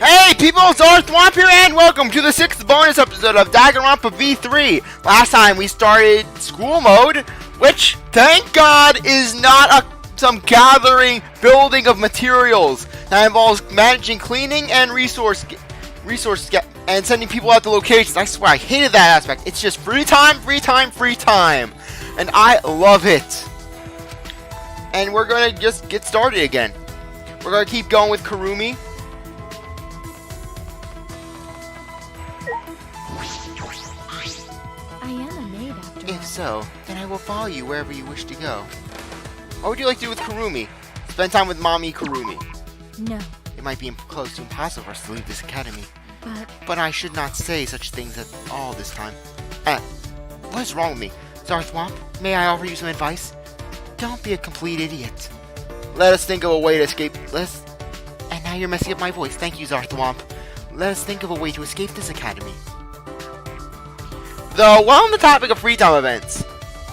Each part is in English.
Hey people, CzarThwomp here and welcome to the 6th bonus episode of Danganronpa V3. Last time we started school mode, which, thank God, is not some gathering, building of materials. That involves managing cleaning and and sending people out to locations. I swear, I hated that aspect. It's just free time, free time, free time. And I love it. And we're gonna just get started again. We're gonna keep going with Kirumi. I am a maid after all. If so, then I will follow you wherever you wish to go. What would you like to do with Kirumi? Spend time with Mommy Kirumi. No, It might be close to impossible for us to leave this academy. but I should not say such things at all this time. What is wrong with me? CzarThwomp, may I offer you some advice? Don't be a complete idiot. Let us think of a way to escape. And now you're messing up my voice. Thank you, CzarThwomp. Let us think of a way to escape this academy. Though, while on the topic of free time events,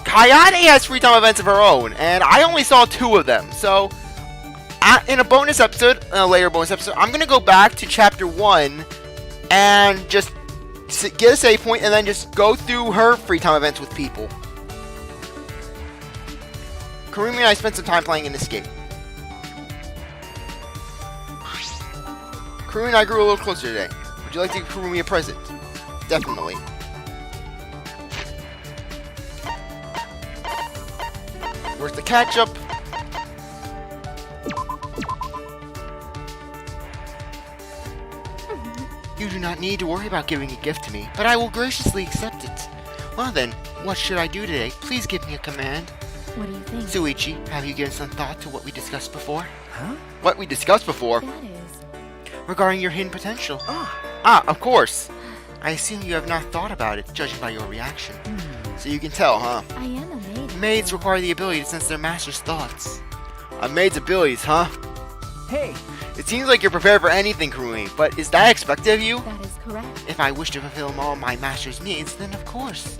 Kayane has free time events of her own, and I only saw 2 of them. So, in a bonus episode, a later bonus episode, I'm going to go back to chapter 1 and just get a save point and then just go through her free time events with people. Kirumi and I spent some time playing in Escape. Kirumi and I grew a little closer today. Would you like to give Kirumi a present? Definitely. Where's the ketchup? You do not need to worry about giving a gift to me, but I will graciously accept it. Well then, what should I do today? Please give me a command. what do you think? Tsuichi, have you given some thought to what we discussed before? Huh? What we discussed before? That is. Regarding your hidden potential. Ah, Of course. I assume you have not thought about it, judging by your reaction. So you can tell, huh? I am a maid. Maids require the ability to sense their master's thoughts. A maid's abilities, huh? hey, It seems like you're prepared for anything, Kirumi, but is that expected of you? That is correct. If I wish to fulfill all my master's needs, then of course.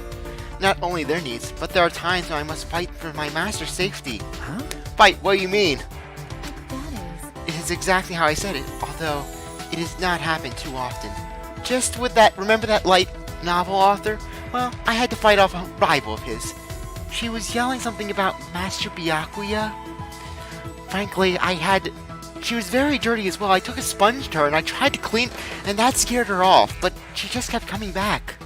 Not only their needs, but there are times when I must fight for my master's safety. huh? Fight, what do you mean? That is. It is exactly how I said it, although it has not happened too often. Just with that, remember that light novel author? Well, I had to fight off a rival of his. She was yelling something about Master Byakuya. Frankly, she was very dirty as well. I took a sponge to her and I tried to clean, and that scared her off, but she just kept coming back.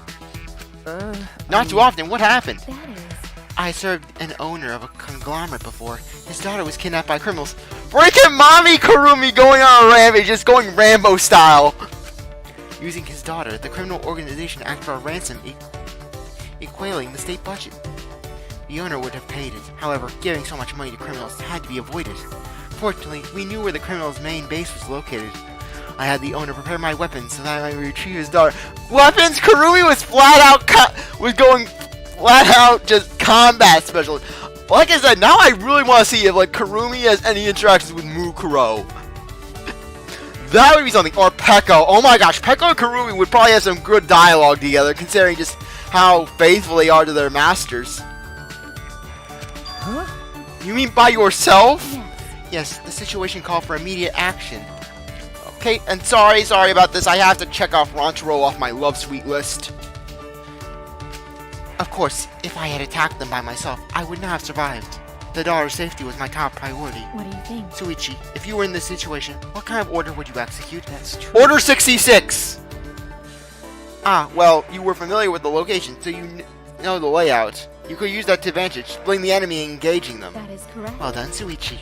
Not too often, what happened? That is. I served an owner of a conglomerate before. His daughter was kidnapped by criminals. Freaking Mommy Kirumi going on a rampage, just going Rambo style. Using his daughter, the criminal organization acted for a ransom equaling the state budget. The owner would have paid it. However, giving so much money to criminals had to be avoided. Fortunately, we knew where the criminal's main base was located. I had the owner prepare my weapons so that I might retrieve his daughter. Weapons? Kirumi was going flat out just combat specialist. Like I said, now I really want to see if Kirumi has any interactions with Mukuro. That would be something. Or Peko. Oh my gosh, Peko and Kirumi would probably have some good dialogue together, considering just how faithful they are to their masters. Huh? You mean by yourself? Yes. Yes, the situation called for immediate action. Okay, and sorry about this. I have to check off Ranchero off my love suite list. Of course, if I had attacked them by myself, I would not have survived. The daughter's safety was my top priority. What do you think? Tsuichi, if you were in this situation, what kind of order would you execute? That's true. Order 66! Well, you were familiar with the location, so you know the layout. You could use that to advantage, splitting the enemy and engaging them. That is correct. Well done, Tsuichi.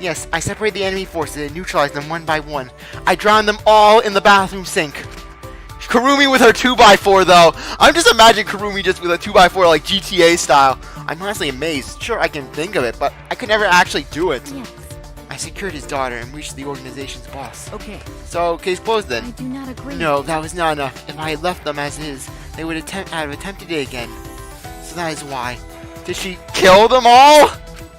Yes, I separated the enemy forces and neutralized them one by one. I drowned them all in the bathroom sink. Kirumi with her 2x4 though. I'm just imagining Kirumi just with a 2x4 like GTA style. I'm honestly amazed. Sure, I can think of it, but I could never actually do it. Yes. I secured his daughter and reached the organization's boss. Okay. So, case closed I then. do not agree. No, that was not enough. If I had left them as is, they would have attempted it again. So that is why. Did she kill them all?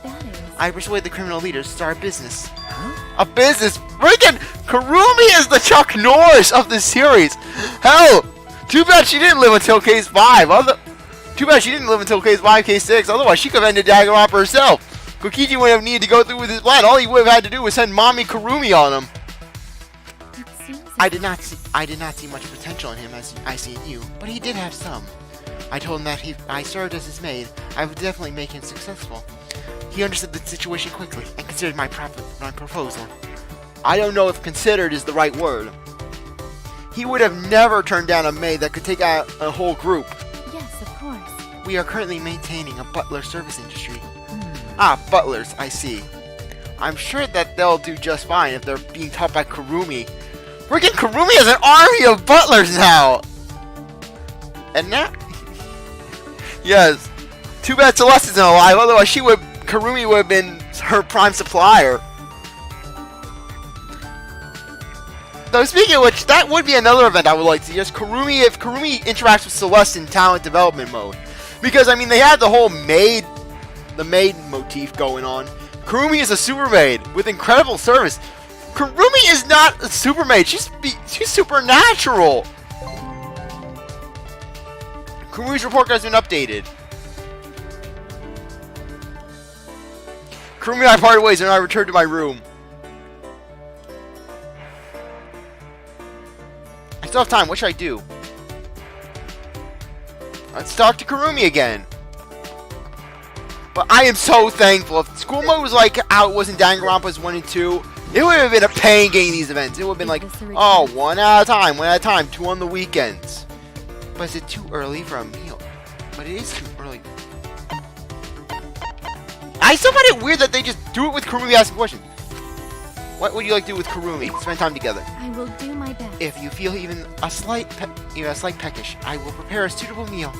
That is. I persuaded the criminal leaders to start a business. Huh? A business? Freaking Kirumi is the Chuck Norris of this series. Hell, too bad she didn't live until case 5. Too bad she didn't live until case 5, case 6. Otherwise, she could have ended Danganronpa herself. Kokiji wouldn't have needed to go through with his plan. All he would have had to do was send Mommy Kirumi on him. It seems I did not see much potential in him as I see in you, but he did have some. I told him that if I served as his maid, I would definitely make him successful. He understood the situation quickly and considered my proposal. I don't know if considered is the right word. He would have never turned down a maid that could take out a whole group. Yes, of course. We are currently maintaining a butler service industry. Ah, butlers, I see. I'm sure that they'll do just fine if they're being taught by Kirumi. Freaking Kirumi has an army of butlers now! And now... yes. Too bad Celeste isn't alive, otherwise Kirumi would have been her prime supplier. Though speaking of which, that would be another event I would like to see. Just Kirumi, if Kirumi interacts with Celeste in talent development mode. Because, I mean, they had the whole maid motif going on. Kirumi is a super maid with incredible service. Kirumi is not a super maid. She's supernatural. Kirumi's report has been updated. Kirumi and I parted ways and I returned to my room. I still have time. What should I do? Let's talk to Kirumi again. But I am so thankful. If school mode was like how it was in Danganronpa's 1 and 2, it would have been a pain getting these events. It would have been like, oh, one at a time, 2 on the weekends. But is it too early for a meal? But it is too early. I still find it weird that they just do it with Kirumi asking questions. What would you like to do with Kirumi? Spend time together. I will do my best. If you feel even a slight peckish, I will prepare a suitable meal.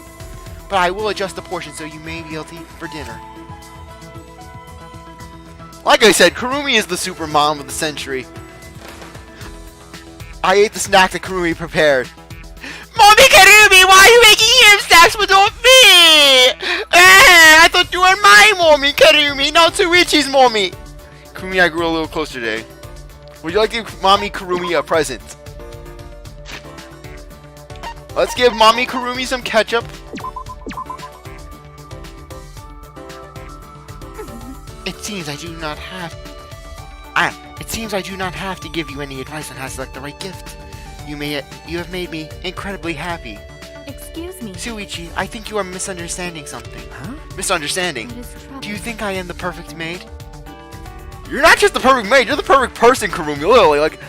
But I will adjust the portion so you may be able to eat for dinner. Like I said, Kirumi is the super mom of the century. I ate the snack that Kirumi prepared. Mommy Kirumi, why are you making him snacks without me? I thought you were my mommy, Kirumi, not Tsuichi's mommy. Kirumi and I grew a little closer today. Would you like to give Mommy Kirumi a present? Let's give Mommy Kirumi some ketchup. It seems I do not have to give you any advice on how to select the right gift. You have made me incredibly happy. Excuse me. Tsuichi, I think you are misunderstanding something. Huh? Misunderstanding. What is trouble? Do you think I am the perfect maid? You're not just the perfect maid, you're the perfect person, Kirumi, literally. Like,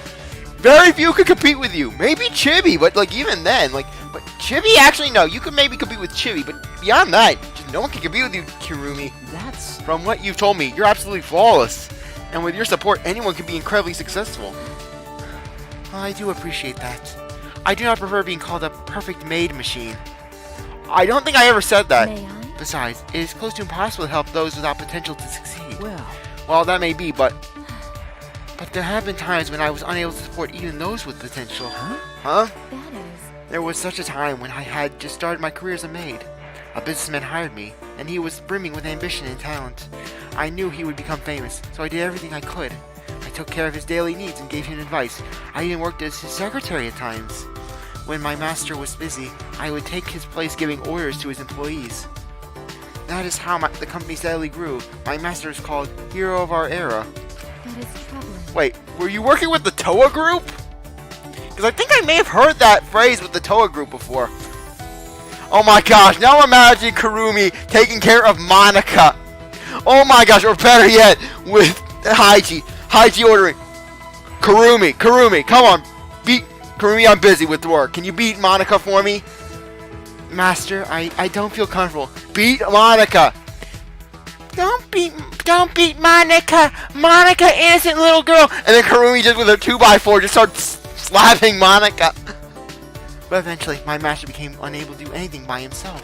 very few could compete with you. Maybe Chibi, but like even then, like, but Chibi, actually no, you could maybe compete with Chibi, but beyond that, just no one can compete with you, Kirumi. That's... From what you've told me, you're absolutely flawless. And with your support, anyone can be incredibly successful. I do appreciate that. I do not prefer being called a perfect maid machine. I don't think I ever said that. May I? Besides, it is close to impossible to help those without potential to succeed. Well, that may be, but there have been times when I was unable to support even those with potential. Huh? That is. There was such a time when I had just started my career as a maid. A businessman hired me, and he was brimming with ambition and talent. I knew he would become famous, so I did everything I could. I took care of his daily needs and gave him advice. I even worked as his secretary at times. When my master was busy, I would take his place giving orders to his employees. That is how the company steadily grew. My master is called Hero of Our Era. That is troubling. Wait, were you working with the Toa group? Because I think I may have heard that phrase with the Toa group before. Oh my gosh, now imagine Kirumi taking care of Monica. Oh my gosh, or better yet, with Haiji. Haiji ordering. Kirumi, come on. Beat Kirumi, I'm busy with work. Can you beat Monica for me? Master, I don't feel comfortable. Beat Monica. Don't beat Monica. Monica, innocent little girl. And then Kirumi just with her 2x4 just starts slapping Monica. But eventually, my master became unable to do anything by himself.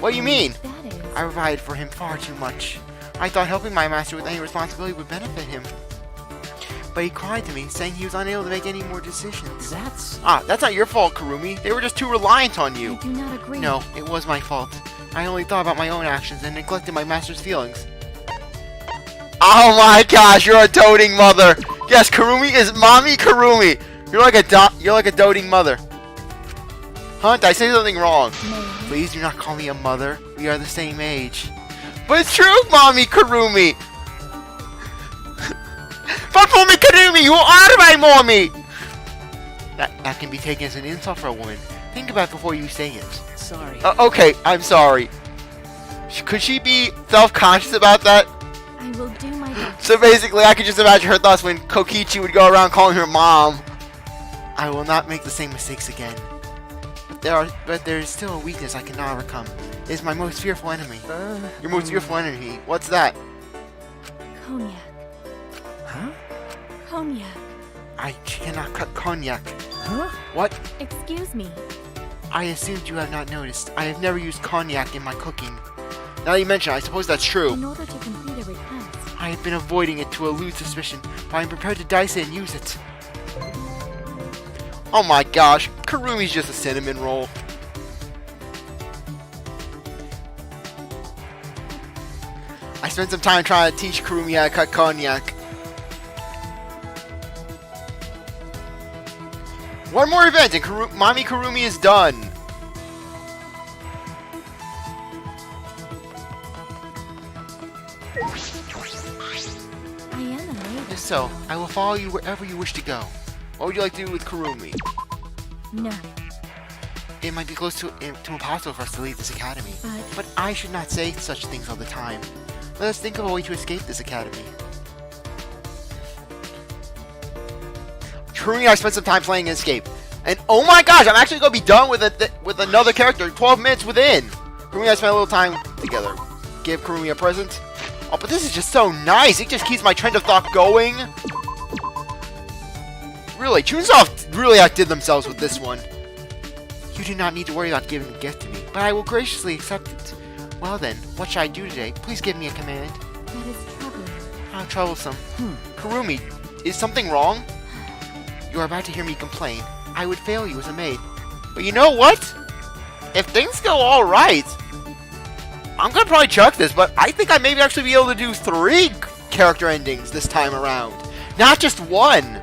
What do you mean? That is. I provided for him far too much. I thought helping my master with any responsibility would benefit him. But he cried to me, saying he was unable to make any more decisions. that's... That's not your fault, Kirumi. They were just too reliant on you. I do not agree. No, it was my fault. I only thought about my own actions and neglected my master's feelings. Oh my gosh, you're a doting mother. Yes, Kirumi is Mommy Kirumi. You're like a doting mother. Huh? Did I say something wrong? No. Please do not call me a mother. We are the same age. But it's true, Mommy Kirumi. But Mommy Kirumi, you are my mommy. That can be taken as an insult for a woman. Think about it before you say it. Sorry. Okay, I'm sorry. Could she be self-conscious about that? I will do my best. So basically, I could just imagine her thoughts when Kokichi would go around calling her mom. I will not make the same mistakes again. But there is still a weakness I cannot overcome. It is my most fearful enemy. Your most fearful enemy. What's that? Konjac. Huh? Konjac. I cannot cut konjac. Huh? What? Excuse me. I assumed you have not noticed. I have never used konjac in my cooking. Now that you mention it, I suppose that's true. In order to complete a request. I have been avoiding it to elude suspicion, but I am prepared to dice it and use it. Oh my gosh, Kirumi's just a cinnamon roll. I spent some time trying to teach Kirumi how to cut konjac. One more event and Mommy Kirumi is done. I am a maid. If so, I will follow you wherever you wish to go. What would you like to do with Kirumi? No. It might be close to impossible for us to leave this academy. But I should not say such things all the time. Let us think of a way to escape this academy. Kirumi and I spent some time playing Escape. And oh my gosh, I'm actually going to be done with another character 12 minutes within. Kirumi and I spent a little time together. Give Kirumi a present. Oh, but this is just so nice. It just keeps my trend of thought going. Really, Chunsoft really outdid themselves with this one. You do not need to worry about giving a gift to me, but I will graciously accept it. Well then, what shall I do today? Please give me a command. That is troubling. How troublesome. Kirumi, is something wrong? You are about to hear me complain. I would fail you as a maid. But you know what? If things go alright, I'm gonna probably chuck this, but I think I may actually be able to do 3 character endings this time around. Not just 1.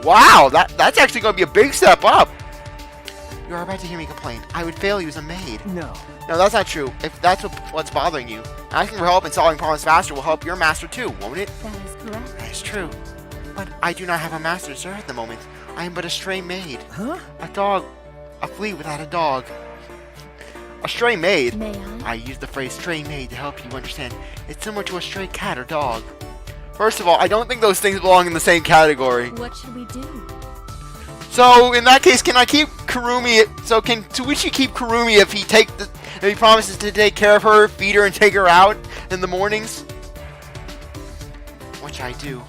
Wow, that's actually gonna be a big step up. You are about to hear me complain. I would fail you as a maid. No. No, that's not true. If that's what's bothering you, asking for help and solving problems faster will help your master too, won't it? That is correct. That is true. But I do not have a master to serve at the moment. I am but a stray maid. Huh? A dog. A flea without a dog. A stray maid? May I? I use the phrase stray maid to help you understand. It's similar to a stray cat or dog. First of all, I don't think those things belong in the same category. What should we do? So, in that case, can I keep Kirumi? So, can Tsuichi keep Kirumi if he promises to take care of her, feed her, and take her out in the mornings? What should I do?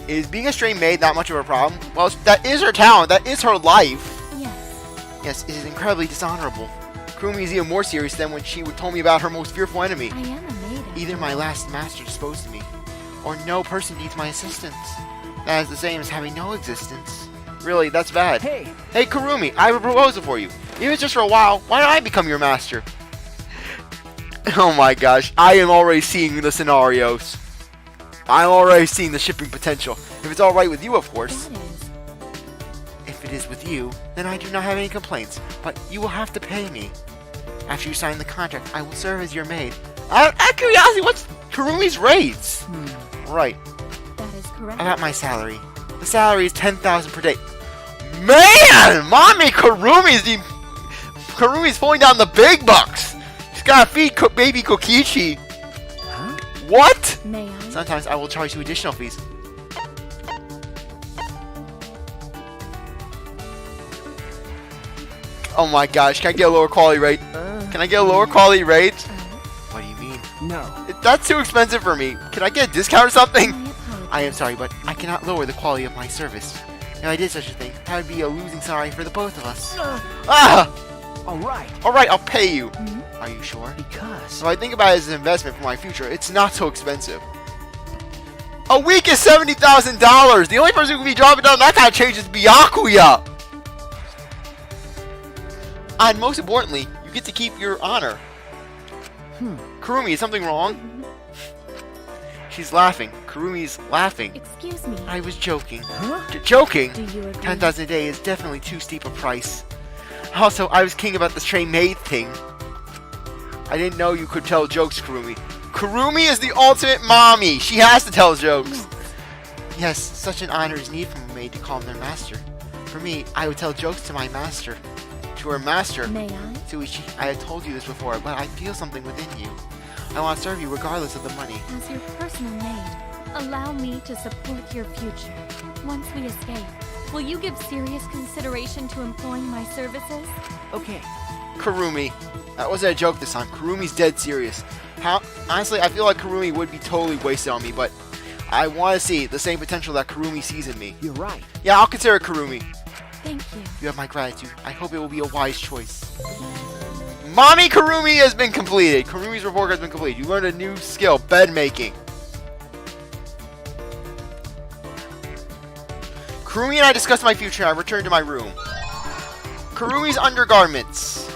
Is being a stray maid not much of a problem? Well, that is her talent. That is her life. Yes. Yes, it is incredibly dishonorable. Kirumi is even more serious than when she told me about her most fearful enemy. I am a maid. Either my last master disposed of me, or no person needs my assistance. That is the same as having no existence. Really, that's bad. Hey! Hey, Kirumi, I have a proposal for you. Even if it's just for a while, why don't I become your master? Oh my gosh, I am already seeing the scenarios. I'm already seeing the shipping potential. If it's alright with you, of course. That is. If it is with you, then I do not have any complaints, but you will have to pay me. After you sign the contract, I will serve as your maid. Out of curiosity, what's Kirumi's rates? Right, That is correct. about my salary. The salary is 10,000 per day. Man! Mommy Kirumi's pulling down the big bucks! She's gotta feed baby Kokichi. Huh? What? May I? Sometimes I will charge you additional fees. Oh my gosh, can I get a lower quality rate? Can I get a lower quality rate? What do you mean? No. That's too expensive for me. Can I get a discount or something? I apologize. I am sorry, but I cannot lower the quality of my service. If I did such a thing, that would be a losing scenario for the both of us. Ah! Alright. Alright, I'll pay you. Are you sure? Because. So I think about it as an investment for my future. It's not so expensive. A week is $70,000! The only person who can be dropping down that kind of change is Byakuya! And most importantly, you get to keep your honor. Kirumi, is something wrong? She's laughing. Kurumi's laughing. Excuse me. I was joking. Huh? Joking? Do you agree? 10,000 a day is definitely too steep a price. Also, I was kidding about the stray maid thing. I didn't know you could tell jokes, Kirumi. Kirumi is the ultimate mommy. She has to tell jokes. Yes, such an honor is needed from a maid to calm their master. For me, I would tell jokes to my master. To her master. May I? Tsuichi, I had told you this before, but I feel something within you. I want to serve you regardless of the money. As your personal maid, allow me to support your future. Once we escape, will you give serious consideration to employing my services? Okay. Kirumi. That wasn't a joke this time. Kurumi's dead serious. Honestly, I feel like Kirumi would be totally wasted on me, but I want to see the same potential that Kirumi sees in me. You're right. Yeah, I'll consider Kirumi. Thank you. You have my gratitude. I hope it will be a wise choice. Mommy Kirumi has been completed. Kurumi's report has been completed. You learned a new skill, bed making. Kirumi and I discussed my future and I returned to my room. Kurumi's undergarments.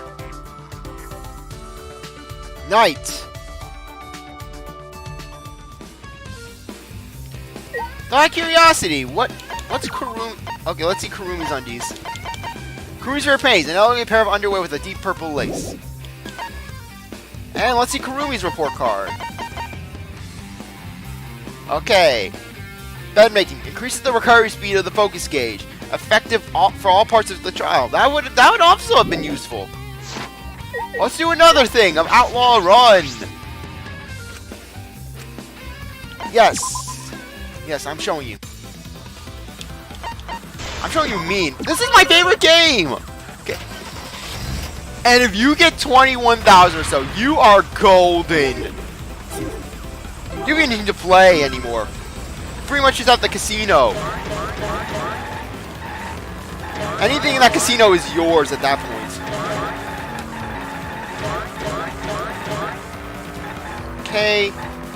Night. Out of curiosity, what's Kirumi? Okay, let's see Kurumi's undies. Kurumi's favorite panties, an elegant pair of underwear with a deep purple lace. And let's see Kurumi's report card. Okay. Bed making increases the recovery speed of the focus gauge. Effective for all parts of the trial. That would also have been useful. Let's do another thing of Outlaw Run. Yes. Yes, I'm showing you. I'm showing you mean. This is my favorite game. Okay. And if you get 21,000 or so, you are golden. You don't even need to play anymore. Pretty much just at the casino. Anything in that casino is yours at that point. Okay,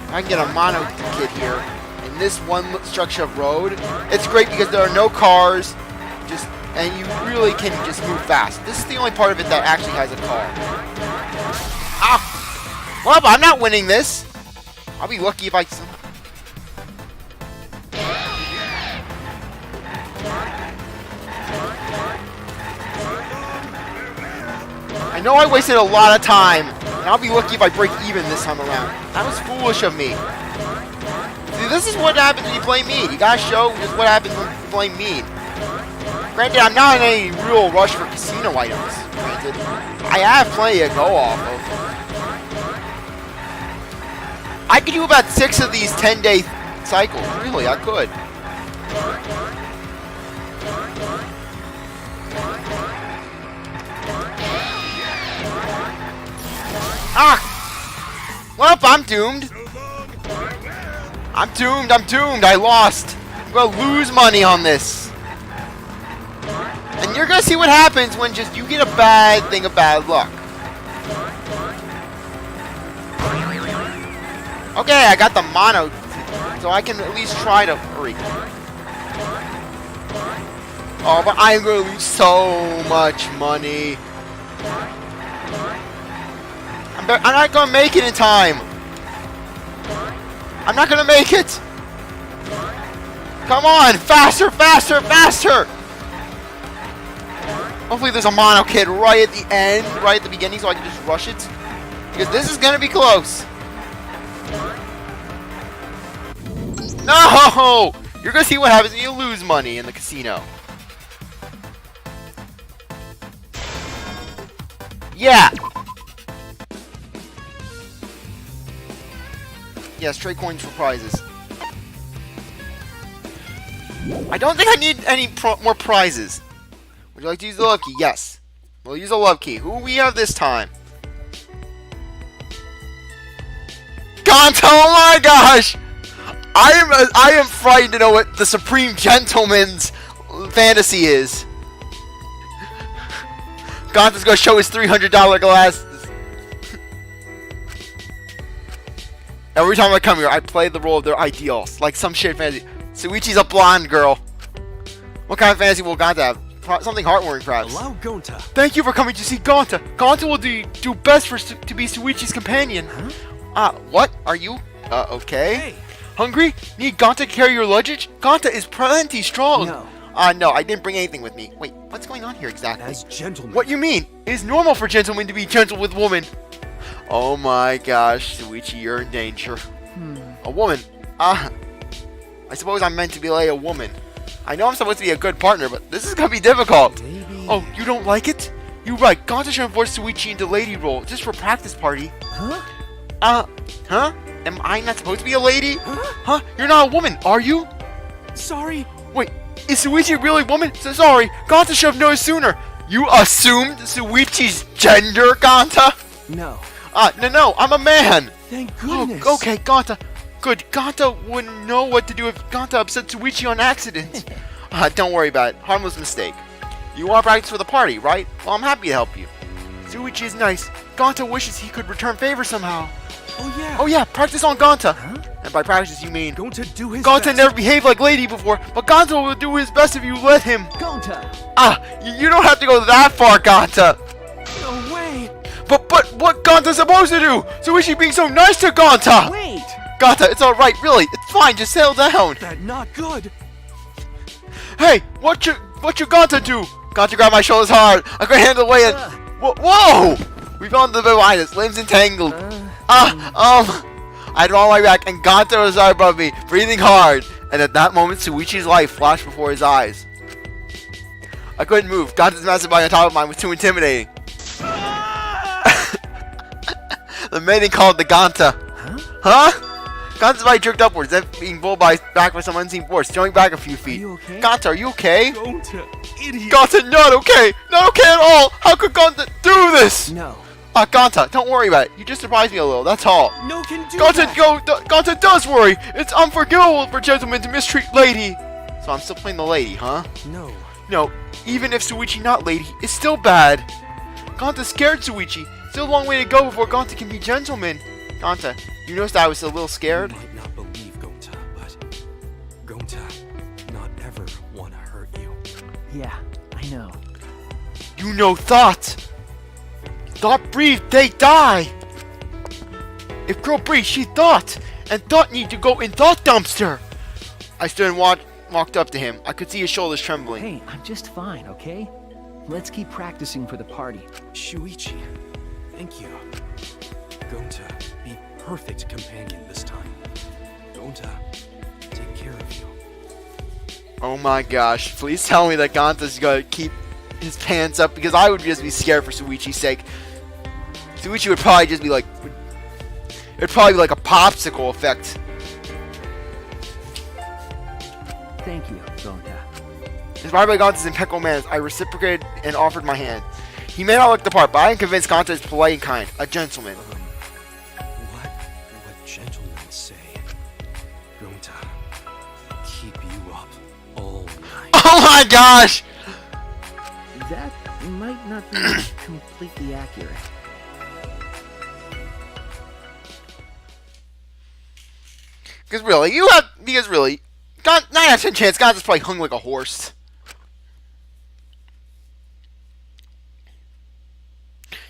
I can get a mono kit here in this one stretch of road. It's great because there are no cars, and you really can just move fast. This is the only part of it that actually has a car. Ah! Well, I'm not winning this. I'll be lucky if I. I know I wasted a lot of time, and I'll be lucky if I break even this time around. That was foolish of me. See, this is what happens when you play mean. You gotta show just what happens when you play mean. Granted, I'm not in any real rush for casino items. Granted, I have plenty to go off of. I could do about 6 of these 10-day cycles. Really, I could. Ah! Well, I'm doomed. I'm doomed. I lost. I'm gonna lose money on this. And you're gonna see what happens when just you get a bad thing of bad luck. Okay, I got the mono, so I can at least try to hurry. Oh, but I'm gonna lose so much money. I'm not gonna make it in time. I'm not gonna make it. Come on, faster, faster, faster. Hopefully there's a mono kid right at the end, right at the beginning, so I can just rush it. Because this is gonna be close. No! You're gonna see what happens when you lose money in the casino. Yeah! Yes, trade coins for prizes. I don't think I need any more prizes. Would you like to use the love key? Yes. We'll use a love key. Who do we have this time? Gonta! Oh my gosh! I am frightened to know what the Supreme Gentleman's fantasy is. Gonta's gonna show his $300 glasses. Every time I come here, I play the role of their ideals, like some shit fantasy. Tsuichi's a blonde girl. What kind of fantasy will Gonta have? Something heartwarming, perhaps. Hello, Gonta. Thank you for coming to see Gonta. Gonta will do best to be Tsuichi's companion. Huh? What? Are you? Okay. Hey. Hungry? Need Gonta to carry your luggage? Gonta is plenty strong. No. No, I didn't bring anything with me. Wait, what's going on here exactly? As gentlemen. What you mean? It is normal for gentlemen to be gentle with women. Oh my gosh, Tsuichi, you're in danger. A woman. I suppose I'm meant to be like a woman. I know I'm supposed to be a good partner, but this is gonna be difficult. Maybe... Oh, you don't like it? You're right. Ganta should force Tsuichi into lady role just for practice party. Huh? Huh? Am I not supposed to be a lady? Huh? You're not a woman, are you? Sorry. Wait, is Tsuichi really a woman? So sorry, Ganta should have noticed sooner. You assumed Tsuichi's gender, Ganta? No. No, I'm a man. Thank goodness. Oh, okay, Ganta. Good. Ganta wouldn't know what to do if Ganta upset Tsuichi on accident. Don't worry about it. Harmless mistake. You want practice for the party, right? Well, I'm happy to help you. Tsuichi is nice. Ganta wishes he could return favor somehow. Oh yeah. Oh yeah, practice on Ganta. Huh? And by practice you mean Gonta do his Ganta best. never behaved like lady before, but Ganta will do his best if you let him. Gonta. You don't have to go that far, Ganta. No way. But what Ganta's supposed to do? Tsuichi being so nice to Ganta. Wait. Ganta, it's alright, really. It's fine, just settle down. That not good. Hey, what you Ganta do? Ganta grabbed my shoulders hard. I couldn't handle the weight and... Whoa! We fell into the bed behind us, limbs entangled. I draw my back and Ganta was right above me, breathing hard. And at that moment, Tsuichi's life flashed before his eyes. I couldn't move. Ganta's massive body on top of mine was too intimidating. The maiden called the Ganta. Huh? Ganta's body jerked upwards, then being pulled back by some unseen force, jumping back a few feet. Are you okay? Ganta, are you okay? Gonta, idiot. Ganta, not okay! Not okay at all! How could Ganta do this? No. Ganta, don't worry about it. You just surprised me a little, that's all. No can do Ganta, that. Ganta does worry! It's unforgivable for gentlemen to mistreat lady! So I'm still playing the lady, huh? No. No, even if Tsuichi not lady, it's still bad. Ganta scared Tsuichi. Still a long way to go before Ganta can be gentleman. Ganta, you noticed I was a little scared? You might not believe Gonta, but Gonta not ever wanna hurt you. Yeah, I know. You know thought. Thought breathe, they die. If girl breathes, she thought. And thought need to go in thought dumpster. I stood and walked up to him. I could see his shoulders trembling. Hey, I'm just fine, okay? Let's keep practicing for the party. Shuichi, thank you. Gonta, be perfect companion this time. Gonta, take care of you. Oh my gosh, please tell me that Ganta's gonna keep his pants up, because I would just be scared for Tsuichi's sake. Tsuichi would probably just be like... It'd probably be like a popsicle effect. Thank you, Gonta. Inspired by Ganta's impeccable manners, I reciprocated and offered my hand. He may not look the part, but I am convinced Ganta is polite and kind. A gentleman. What gentlemen say? Gonta, keep you up all night. Oh my gosh! That might not be completely accurate. Because really, 9 out of 10 chance, Ganta's probably hung like a horse.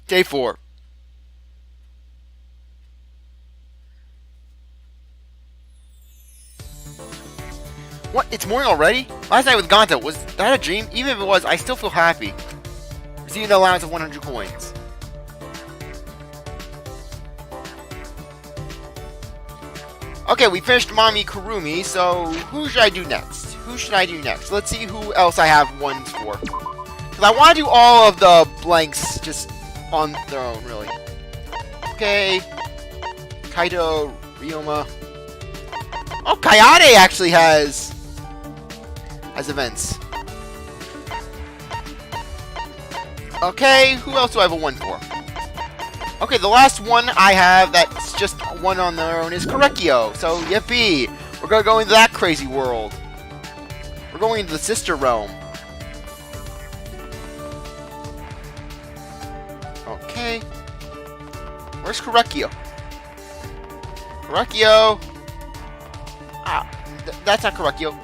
Day 4. What? It's morning already? Last night with Ganta, was that a dream? Even if it was, I still feel happy. Receiving an allowance of 100 coins. Okay, we finished Mommy Kirumi, so who should I do next? Let's see who else I have ones for. Because I want to do all of the blanks just on their own, really. Okay. Kaito, Ryoma. Oh, Kayane actually has events. Okay, who else do I have a one for? Okay, the last one I have that's just one on their own is Korekio. So, yippee! We're gonna go into that crazy world. We're going into the sister realm. Okay. Where's Korekio? Korekio! That's not Korekio.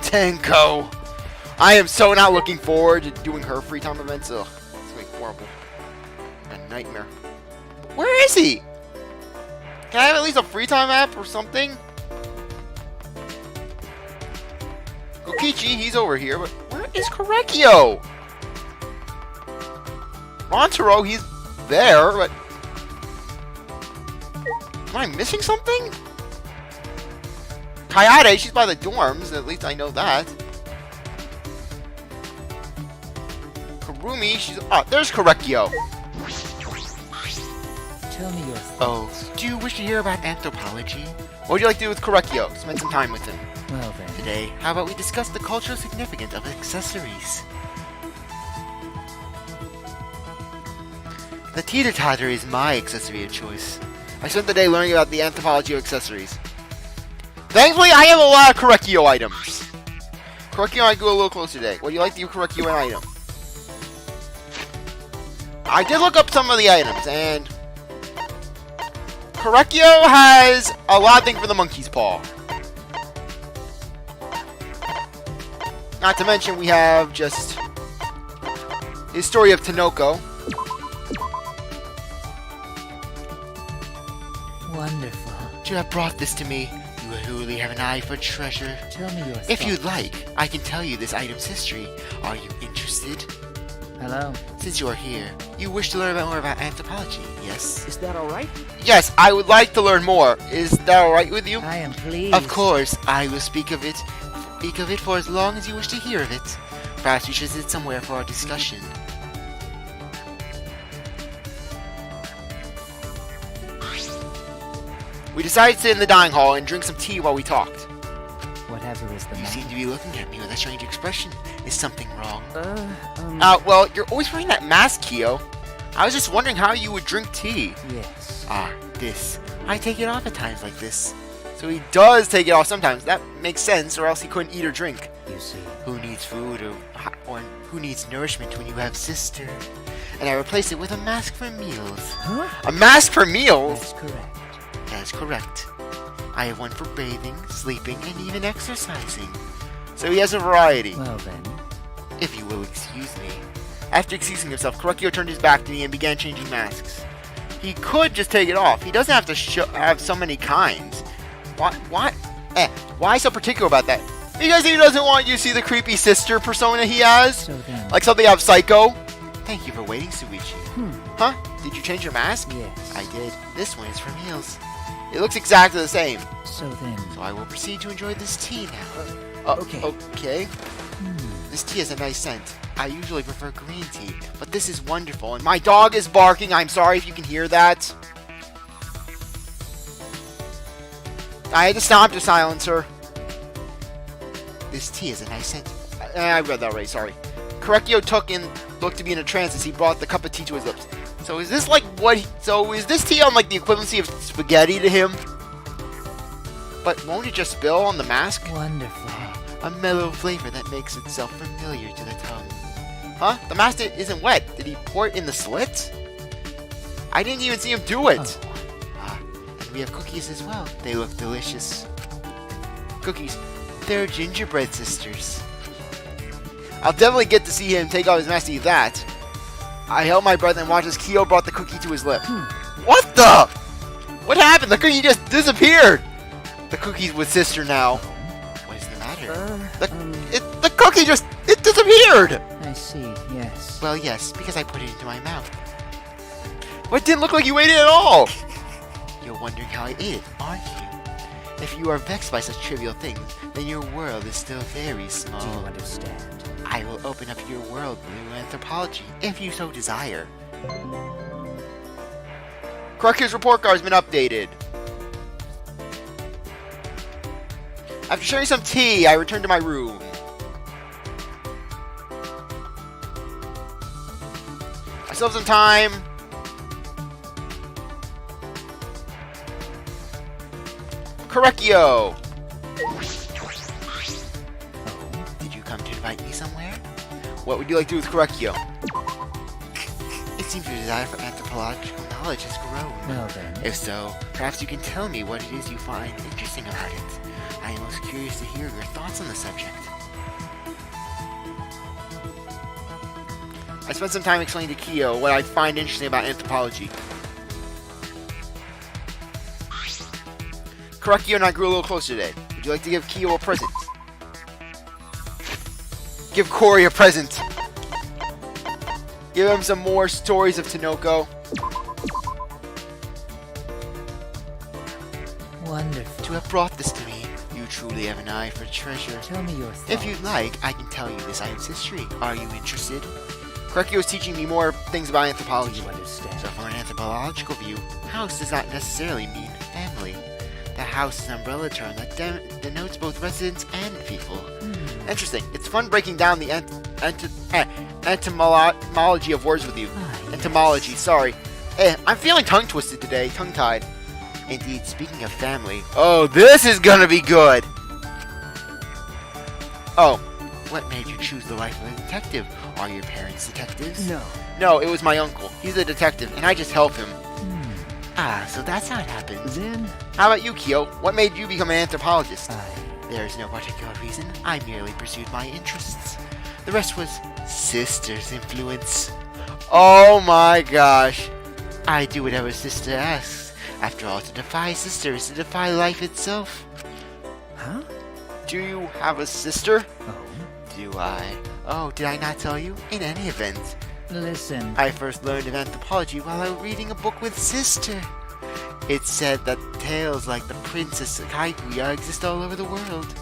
Tenko! I am so not looking forward to doing her free time events. Ugh, it's gonna be horrible. A nightmare. Where is he? Can I have at least a free time app or something? Kokichi, he's over here, but where is Korekio? Montero, he's there, but... Am I missing something? Kayade, she's by the dorms. At least I know that. Kirumi, she's... Oh, there's Korekio. Tell me your Oh, do you wish to hear about anthropology? What would you like to do with Korekio? Spend some time with him. Well then. Today, how about we discuss the cultural significance of accessories? The teeter-totter is my accessory of choice. I spent the day learning about the anthropology of accessories. Thankfully, I have a lot of Korekio items. Korekio, I go a little closer today. Would you like to give Korekio an item? I did look up some of the items, and Korekio has a lot of things for the monkey's paw. Not to mention, we have just his story of Tanoko. Wonderful. You have brought this to me. You truly have an eye for treasure. Tell me your If you'd thoughts. like, I can tell you this item's history. Are you interested? Hello. Since you are here, you wish to learn more about anthropology, yes? Is that alright? Yes, I would like to learn more. Is that alright with you? I am pleased. Of course, I will speak of it for as long as you wish to hear of it. Perhaps we should sit somewhere for our discussion. We decided to sit in the dining hall and drink some tea while we talked. Whatever is the You seem matter. to be looking at me with a strange expression. Is something wrong? Well, Well, you're always wearing that mask, Kyo. I was just wondering how you would drink tea. yes. This. I take it off at times like this. So he does take it off sometimes. That makes sense, or else he couldn't eat or drink. You see. Who needs food or who needs nourishment when you have sister? And I replace it with a mask for meals. Huh? A mask for meals? That's correct. That is correct. I have one for bathing, sleeping, and even exercising. So he has a variety. Well then. If you will excuse me. After excusing himself, Korekio turned his back to me and began changing masks. He could just take it off. He doesn't have to have so many kinds. Why so particular about that? Because he doesn't want you to see the creepy sister persona he has. So then. Like something out of Psycho. Thank you for waiting, Suichi. Hmm. Huh? Did you change your mask? Yes. I did. This one is for meals. It looks exactly the same. So then. So I will proceed to enjoy this tea now. Okay. Okay. Hmm. This tea has a nice scent. I usually prefer green tea, but this is wonderful. And my dog is barking. I'm sorry if you can hear that. I had to stop to silence her. This tea has a nice scent. I read that right, sorry. Korekio looked to be in a trance as he brought the cup of tea to his lips. So is this like so is this tea on like the equivalency of spaghetti to him? But won't it just spill on the mask? Wonderful. A mellow flavor that makes itself familiar to the tongue. Huh? The mask isn't wet. Did he pour it in the slit? I didn't even see him do it. And we have cookies as well. They look delicious. Cookies. They're gingerbread sisters. I'll definitely get to see him take off his mask to eat that. I held my breath and watched as Kyo brought the cookie to his lip. What the? What happened? The cookie just disappeared. The cookie's with sister now. What is the matter? The cookie just disappeared. I see, yes. Well, yes, because I put it into my mouth. But it didn't look like you ate it at all. You're wondering how I ate it, aren't you? If you are vexed by such trivial things, then your world is still very small. Do you understand? I will open up your world to anthropology, if you so desire. Korekio's report card has been updated. After sharing some tea, I returned to my room. I still have some time. Korekio! Did you come to invite me somewhere? What would you like to do with Korekio? It seems your desire for anthropological knowledge has grown. Well then. If so, perhaps you can tell me what it is you find interesting about it. I am most curious to hear your thoughts on the subject. I spent some time explaining to Kyo what I find interesting about anthropology. Korekio and I grew a little closer today. Would you like to give Kyo a present? Give Corey a present. Give him some more stories of Tanoko. Wonderful. To have brought this to me, you truly have an eye for treasure. Tell me your thoughts. If you'd like, I can tell you this item's history. Are you interested? Korekio is teaching me more things about Do anthropology. you understand? So from an anthropological view, house does not necessarily mean family. The house is an umbrella term that denotes both residents and people. Interesting. It's fun breaking down the etymology of words with you. Yes. Entomology, sorry. I'm feeling tongue-twisted today, tongue-tied. Indeed, speaking of family... Oh, this is gonna be good! Oh, what made you choose the life of a detective? Are your parents detectives? No. No, it was my uncle. He's a detective, and I just help him. Ah, so that's how it happens. Then How about you, Kyo? What made you become an anthropologist? I... There's no particular reason. I merely pursued my interests. The rest was sister's influence. Oh my gosh. I do whatever sister asks. After all, to defy sister is to defy life itself. Huh? Do you have a sister? Oh. Do I? Oh, did I not tell you? In any event, Listen. I first learned of anthropology while I was reading a book with sister. It said that tales like the Princess Kaguya exist all over the world.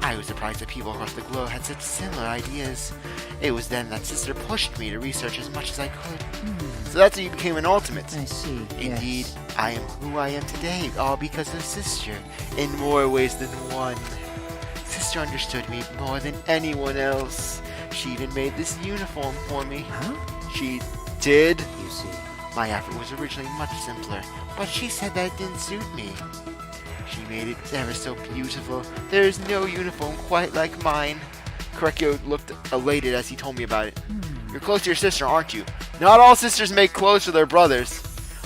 I was surprised that people across the globe had such similar ideas. It was then that sister pushed me to research as much as I could. So that's how you became an ultimate. I see. Indeed, Yes. I am who I am today, all because of sister, in more ways than one. Sister understood me more than anyone else. She even made this uniform for me. Huh? She did. You see. My outfit was originally much simpler, but she said that it didn't suit me. She made it ever so beautiful. There is no uniform quite like mine. Korekio looked elated as he told me about it. You're close to your sister, aren't you? Not all sisters make clothes for their brothers.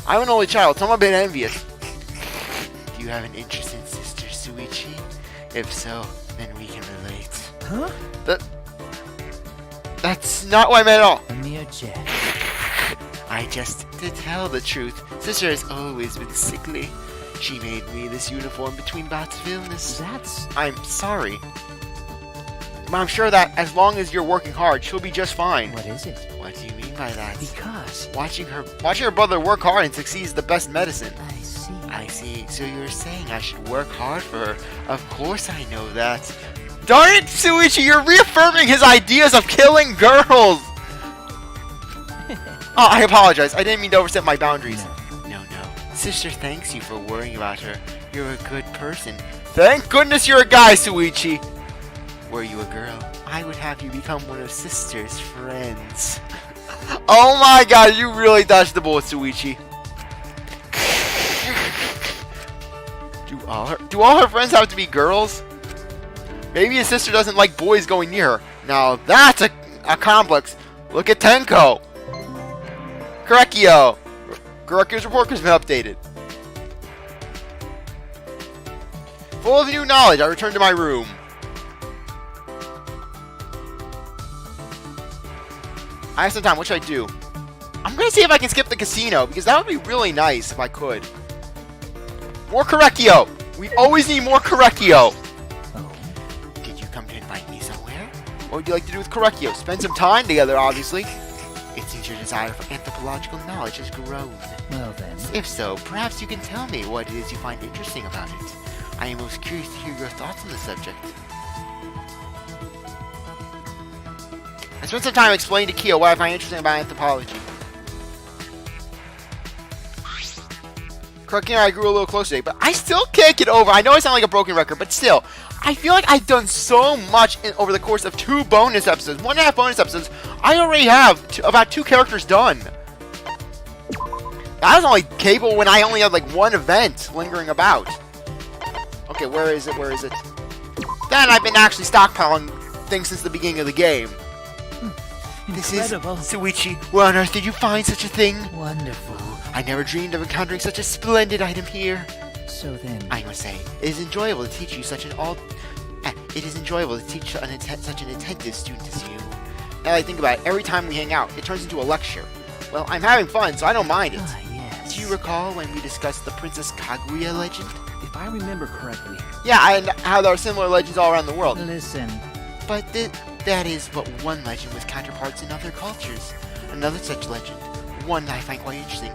I'm an only child, so I'm a bit envious. Do you have an interest in Sister Suichi? If so, then we can relate. Huh? That's not what I meant at all. A mere jest. To tell the truth, Sister has always been sickly. She made me this uniform between bouts of illness. That's... I'm sorry. But I'm sure that as long as you're working hard, she'll be just fine. What is it? What do you mean by that? Because... Watching her brother work hard and succeed is the best medicine. I see. I see. So you're saying I should work hard for her. Of course I know that. Darn it, Suichi, you're reaffirming his ideas of killing girls! Oh, I apologize. I didn't mean to overstep my boundaries. No. Sister thanks you for worrying about her. You're a good person. Thank goodness you're a guy, Suichi! Were you a girl, I would have you become one of Sister's friends. Oh my god, you really dodged the bullet, Suichi. Do all her friends have to be girls? Maybe his sister doesn't like boys going near her. Now that's a complex. Look at Tenko. Korekio. Korekio's report has been updated. Full of new knowledge, I return to my room. I have some time. What should I do? I'm going to see if I can skip the casino, because that would be really nice if I could. More Korekio! We always need more Korekio! Oh. Did you come to invite me somewhere? What would you like to do with Korekio? Spend some time together, obviously. It seems your desire for anthropological knowledge has grown. Well then. If so, perhaps you can tell me what it is you find interesting about it. I am most curious to hear your thoughts on the subject. I spent some time explaining to Kyo what I find interesting about anthropology. Korekio and I grew a little closer today, but I still can't get over. I know I sound like a broken record, but still, I feel like I've done so much over the course of 2 bonus episodes. 1.5 bonus episodes. I already have about 2 characters done. I was only capable when I only had like 1 event lingering about. Okay, where is it? Then I've been actually stockpiling things since the beginning of the game. This is Incredible. Suichi. Where on earth did you find such a thing? Wonderful. I never dreamed of encountering such a splendid item here. So then. I must say, it is enjoyable to teach you such an such an attentive student as you. Now that I think about it, every time we hang out, it turns into a lecture. Well, I'm having fun, so I don't mind it. Ah, yes. Do you recall when we discussed the Princess Kaguya legend? If I remember correctly, Yeah, and how there are similar legends all around the world. Listen. But that is but one legend with counterparts in other cultures. Another such legend, one I find quite interesting,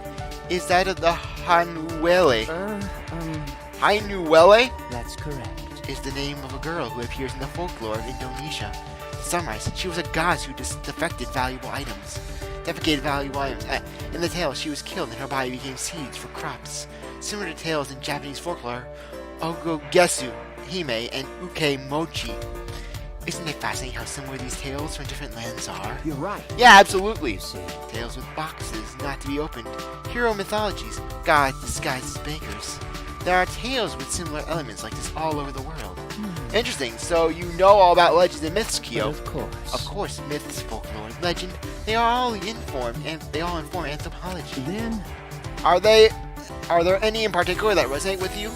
is that of the Hanuele. Hanuele? That's correct. is the name of a girl who appears in the folklore of Indonesia. To summarize, she was a goddess who defected valuable items. In the tale, she was killed and her body became seeds for crops. Similar to tales in Japanese folklore, Ogogesu, Hime, and Uke Mochi. Isn't it fascinating how similar these tales from different lands are? You're right. Yeah, absolutely. You see. Tales with boxes not to be opened. Hero mythologies, gods disguised as bakers. There are tales with similar elements like this all over the world. Interesting. So you know all about legends and myths, Kyo. Of course. Of course, myths, folklore, and legend, they all inform anthropology. Then, Are there any in particular that resonate with you?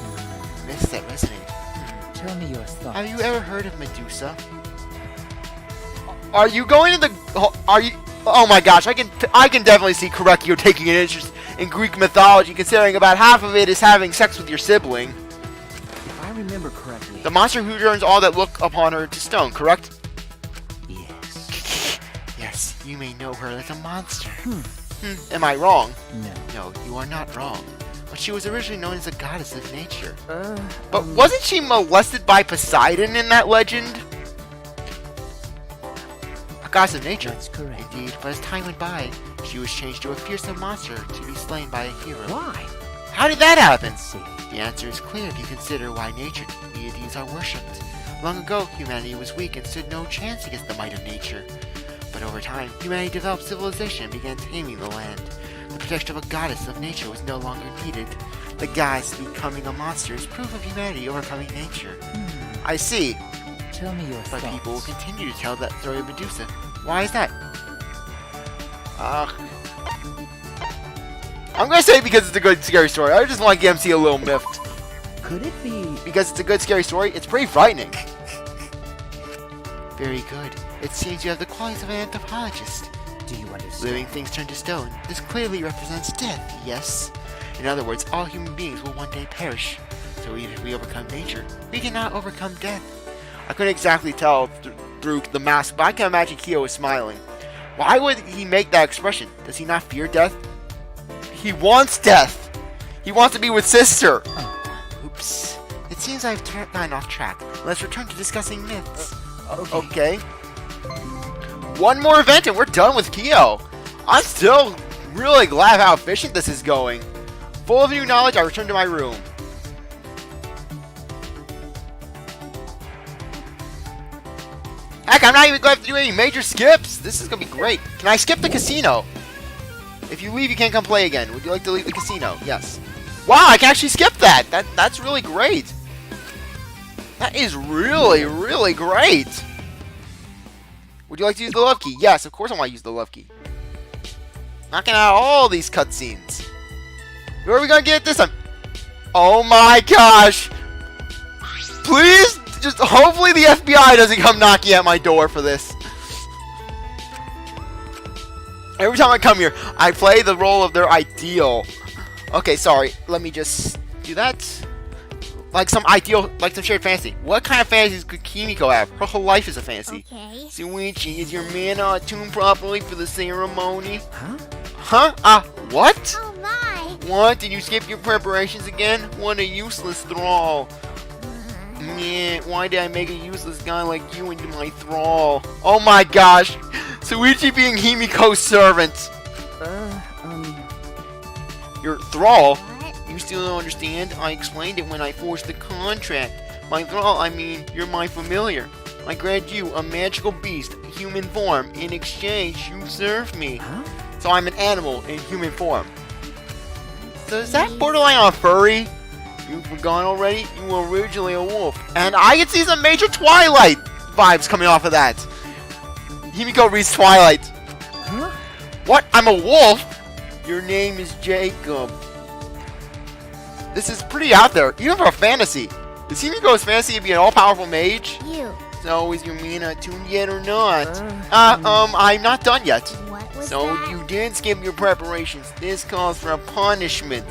Myths that resonate. Tell me your thoughts. Have you ever heard of Medusa? Are you going to the? Are you? Oh my gosh! I can definitely see Korekio taking an interest in Greek mythology, considering about half of it is having sex with your sibling. if I remember correctly... The monster who turns all that look upon her to stone, correct? Yes. Yes, you may know her as a monster. Am I wrong? No. No, you are not wrong. But she was originally known as a goddess of nature. Uh, But wasn't she molested by Poseidon in that legend? A goddess of nature. That's correct. Indeed, but as time went by, she was changed to a fearsome monster to be slain by a hero. Why? How did that happen? Let's see. The answer is clear if you consider why nature deities are worshipped. Long ago, humanity was weak and stood no chance against the might of nature. But over time, humanity developed civilization and began taming the land. The protection of a goddess of nature was no longer needed. The goddess becoming a monster is proof of humanity overcoming nature. I see, Tell me your but thoughts. people will continue to tell that story of Medusa. Why is that? I'm gonna say because it's a good scary story. I just want to get MC a little miffed. Could it be... Because it's a good scary story, it's pretty frightening. Very good. It seems you have the qualities of an anthropologist. Do you understand? Living things turn to stone. This clearly represents death, yes? In other words, all human beings will one day perish. So even if we overcome nature, we cannot overcome death. I couldn't exactly tell through the mask, but I can imagine Kyo is smiling. Why would he make that expression? Does he not fear death? He wants death! He wants to be with sister! Oops. It seems I've gotten off track. Let's return to discussing myths. Okay. One more event and we're done with Kyo. I'm still really glad how efficient this is going. Full of new knowledge, I return to my room. Heck, I'm not even going to have to do any major skips. This is going to be great. Can I skip the casino? If you leave, you can't come play again. Would you like to leave the casino? Yes. Wow, I can actually skip that. That's really great. That is really, really great. Would you like to use the love key? Yes, of course I want to use the love key. Knocking out all these cutscenes. Who are we going to get this time? Oh my gosh. Please, just hopefully the FBI doesn't come knocking at my door for this. Every time I come here, I play the role of their ideal. Okay, sorry. Let me just do that. Like some ideal, like some shared fantasy. What kind of fantasies could Kimiko have? Her whole life is a fantasy. Okay. Suichi, is your mana attuned properly for the ceremony? Huh? Huh? What? Oh my. What? Did you skip your preparations again? What a useless thrall. Yeah, why did I make a useless guy like you into my thrall? Oh my gosh! Suichi being Himiko's servant! Your thrall? What? You still don't understand? I explained it when I forged the contract. By thrall, I mean you're my familiar. I grant you a magical beast, human form. In exchange, you serve me. Huh? So I'm an animal in human form. So is that borderline on furry? You forgot already? You were originally a wolf. And I can see some major Twilight vibes coming off of that. Himiko reads Twilight. Huh? What? I'm a wolf? Your name is Jacob. This is pretty out there, even for a fantasy. Is Himiko's fantasy to be an all-powerful mage? You. So is your mana attuned yet or not? I'm not done yet. What was So that? you did skip your preparations. This calls for a punishment.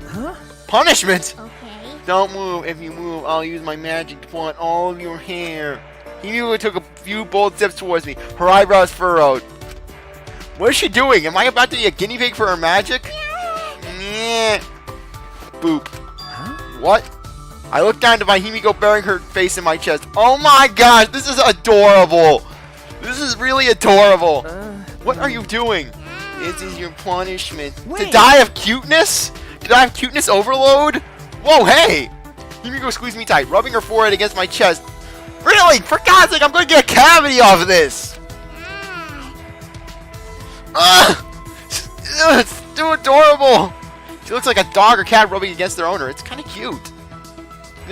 Huh? Punishment? Okay. Don't move. If you move, I'll use my magic to pull out all of your hair. Himiko took a few bold steps towards me, her eyebrows furrowed. What is she doing? Am I about to be a guinea pig for her magic? Yeah. Boop. Huh? What? I look down to find Himiko burying her face in my chest. Oh my gosh, this is adorable. This is really adorable. What are you doing? This is your punishment. To die of cuteness? To die of cuteness overload? Whoa, hey! Himiko squeezed me tight, rubbing her forehead against my chest. Really? For God's sake, I'm going to get a cavity off of this! It's too adorable! She looks like a dog or cat rubbing against their owner. It's kind of cute.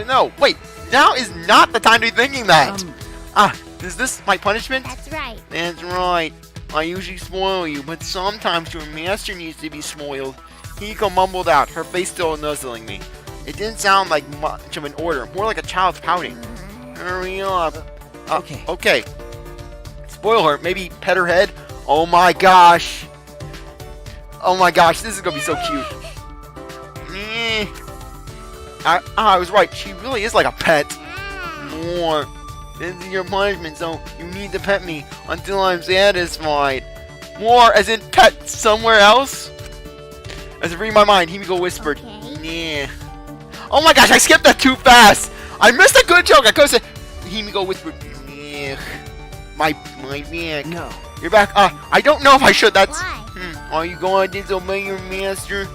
No, wait. Now is not the time to be thinking that. Is this my punishment? That's right. That's right. I usually spoil you, but sometimes your master needs to be spoiled. Himiko mumbled out, her face still nuzzling me. It didn't sound like much of an order, more like a child's pouting. Hurry up. Okay. Spoil her, maybe pet her head. Oh my gosh. Oh my gosh, this is gonna be so cute. I was right, she really is like a pet. More. This is your punishment, so you need to pet me until I'm satisfied. More, as in pet somewhere else? As if reading my mind, Himiko whispered, "Yeah." Oh my gosh, I skipped that too fast! I missed a good joke! I could have said, Himiko whispered, "Yeah." My back. No. You're back. I don't know if I should. That's. Why? Are you going to disobey your master?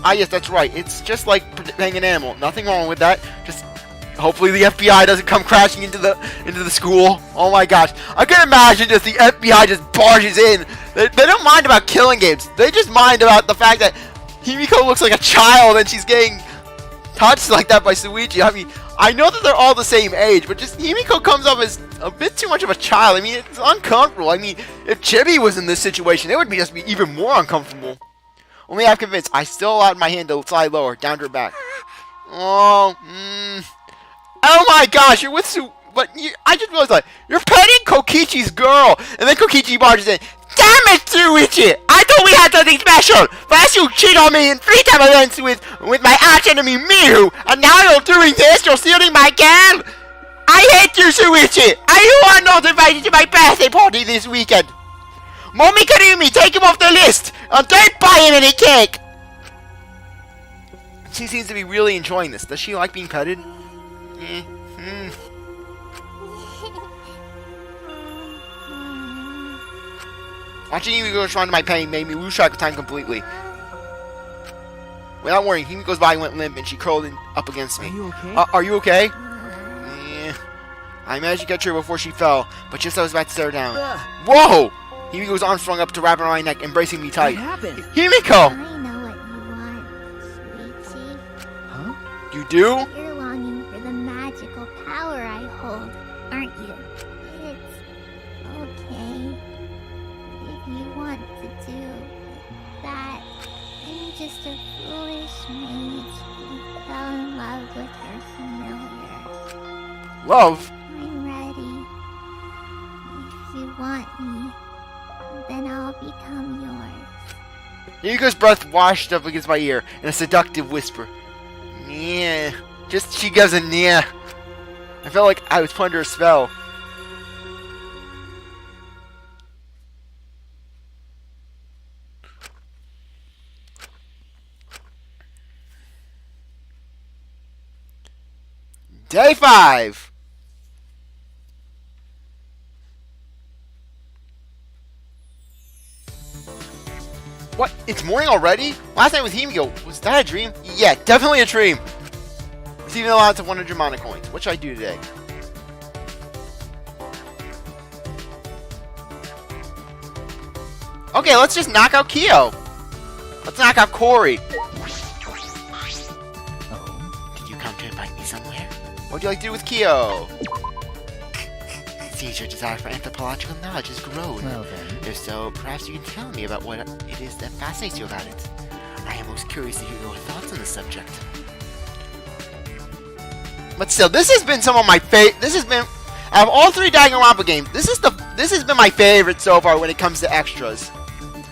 Yes, that's right. It's just like protecting an animal. Nothing wrong with that. Just hopefully the FBI doesn't come crashing into the school. Oh my gosh. I can imagine just the FBI just barges in. They don't mind about killing games. They just mind about the fact that Himiko looks like a child and she's getting touched like that by Suichi. I mean, I know that they're all the same age, but just Himiko comes up as a bit too much of a child. I mean, it's uncomfortable. I mean, if Chibi was in this situation, it would just be even more uncomfortable. Only I'm convinced. I still allowed my hand to slide lower, down to her back. Oh my gosh, you're with I just realized that. You're petting Kokichi's girl. And then Kokichi barges in. Damn it, Tsuichi! I thought we had something special! First you cheat on me in 3-time events with my arch enemy Miu, and now you're doing this, you're stealing my girl! I hate you, Tsuichi! You are not invited to my birthday party this weekend! Mommy Kirumi, take him off the list! And don't buy him any cake! She seems to be really enjoying this. Does she like being petted? Watching Himiko respond to my pain made me lose track of time completely. Without worrying, Himiko's body went limp and she curled up against me. Are you okay? Are you okay? Yeah. I managed to catch her before she fell, but just as I was about to set her down. Whoa! Himiko's arms flung up to wrap around my neck, embracing me tight. What happened? Himiko! I know what you want, Suichi. Huh? You do? You're longing for the magical power I hold, aren't you? It's okay. If you want to do that, I'm just a foolish maid who fell in love with her familiar. Love? I'm ready. If you want me, then I'll become yours. Himiko's breath washed up against my ear in a seductive whisper. Yeah. She gives a yeah. I felt like I was put under a spell. Day 5! What? It's morning already? Last night with Himiko. Was that a dream? Yeah, definitely a dream. Receiving allowance of 100 mana coins. What should I do today? Okay, let's just knock out Kyo. Let's knock out Corey. Did you come to invite me somewhere? What would you like to do with Kyo? Seems your desire for anthropological knowledge has grown. Well then. If so, perhaps you can tell me about what it is that fascinates you about it. I am most curious to hear your thoughts on the subject. But still, this has been some of my favorite. This has been, out of all 3 Danganronpa games, this has been my favorite so far when it comes to extras.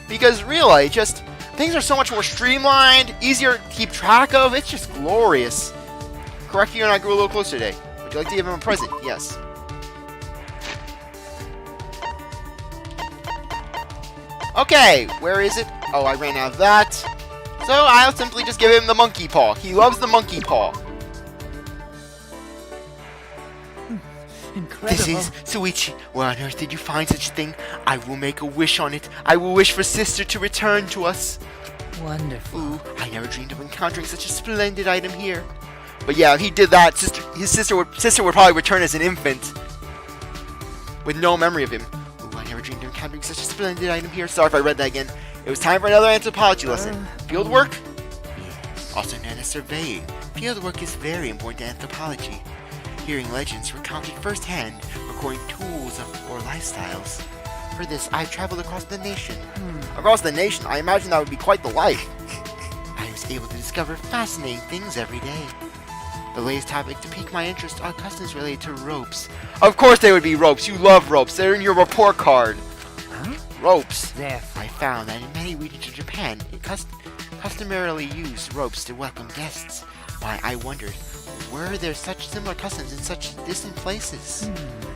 Because really, just things are so much more streamlined, easier to keep track of. It's just glorious. Correct, you and I grew a little closer today. Would you like to give him a present? Yes. Okay, where is it? Oh, I ran out of that. So I'll simply just give him the monkey paw. He loves the monkey paw. Incredible. This is Suichi. Where on earth did you find such a thing? I will make a wish on it. I will wish for sister to return to us. Wonderful. Ooh, I never dreamed of encountering such a splendid item here. But yeah, if he did that, his sister would probably return as an infant with no memory of him. Ooh, I never dreamed of encountering such a splendid item here. Sorry if I read that again. It was time for another anthropology lesson. Fieldwork? Yes. Also known as surveying. Fieldwork is very important to anthropology. Hearing legends recounted firsthand, recording tools or lifestyles. For this, I've traveled across the nation. Across the nation? I imagine that would be quite the life. I was able to discover fascinating things every day. The latest topic to pique my interest are customs related to ropes. Of course they would be ropes. You love ropes. They're in your report card. Huh? Ropes. Therefore. I found that in many regions of Japan, it customarily used ropes to welcome guests. Why, I wondered, were there such similar customs in such distant places?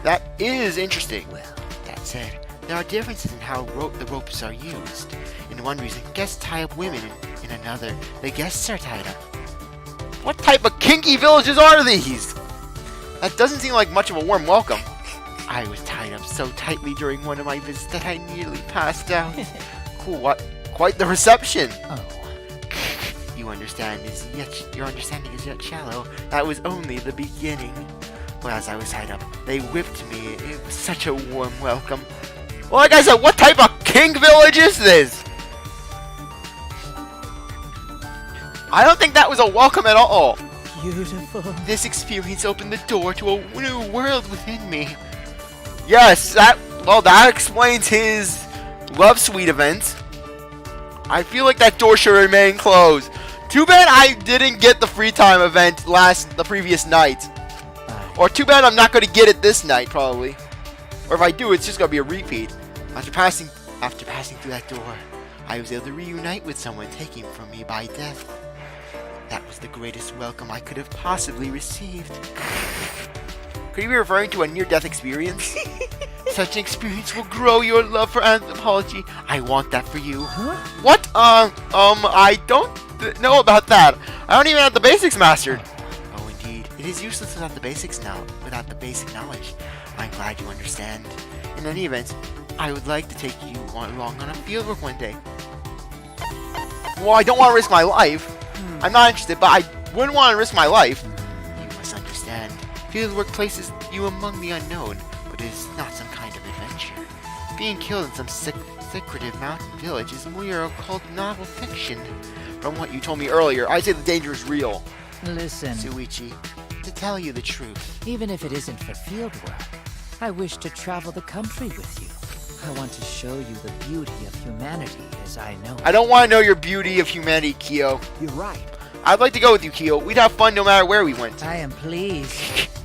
That is interesting. Well, That said, there are differences in how the ropes are used. In one region, guests tie up women. In another, the guests are tied up. What type of kinky villages are these? That doesn't seem like much of a warm welcome. I was tied up so tightly during one of my visits that I nearly passed out. Cool, what? Quite the reception. oh. Your understanding is yet shallow. That was only the beginning. Well, as I was tied up, they whipped me. It was such a warm welcome. Well, like I said, what type of kink village is this? I don't think that was a welcome at all. Beautiful. This experience opened the door to a new world within me. Yes, that explains his Love Suite event. I feel like that door should remain closed. Too bad I didn't get the free time event the previous night. Or too bad I'm not going to get it this night, probably. Or if I do, it's just going to be a repeat. After passing through that door, I was able to reunite with someone taken from me by death. That was the greatest welcome I could have possibly received. Could you be referring to a near-death experience? Such an experience will grow your love for anthropology. I want that for you. Huh? What? I don't know about that. I don't even have the basics mastered. Oh, indeed. It is useless without the basics now. Without the basic knowledge. I'm glad you understand. In any event, I would like to take you along on a fieldwork one day. Well, I don't want to risk my life. I'm not interested, but I wouldn't want to risk my life. You must understand. Fieldwork places you among the unknown, but it is not some kind of adventure. Being killed in some secretive mountain village is mere occult novel fiction. From what you told me earlier, I'd say the danger is real. Listen, Suichi, to tell you the truth, even if it isn't for field work, I wish to travel the country with you. I want to show you the beauty of humanity as I know it. I don't want to know your beauty of humanity, Kyo. You're right. I'd like to go with you, Kyo. We'd have fun no matter where we went. I am pleased.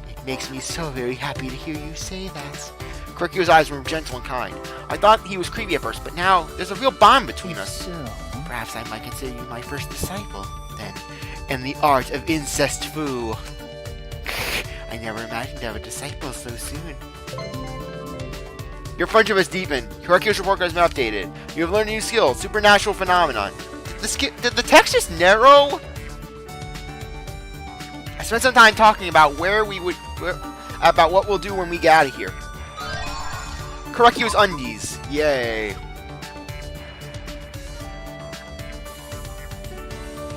It makes me so very happy to hear you say that. Kurikyo's eyes were gentle and kind. I thought he was creepy at first, but now there's a real bond between us. So, Perhaps I might consider you my first disciple, then, in the art of incest foo. I never imagined to have a disciple so soon. Your friendship has deepened. Kurikyo's report card has been updated. You have learned a new skill, supernatural phenomenon. Did the text just narrow? I spent some time talking about about what we'll do when we get out of here. Kurikyo's undies. Yay.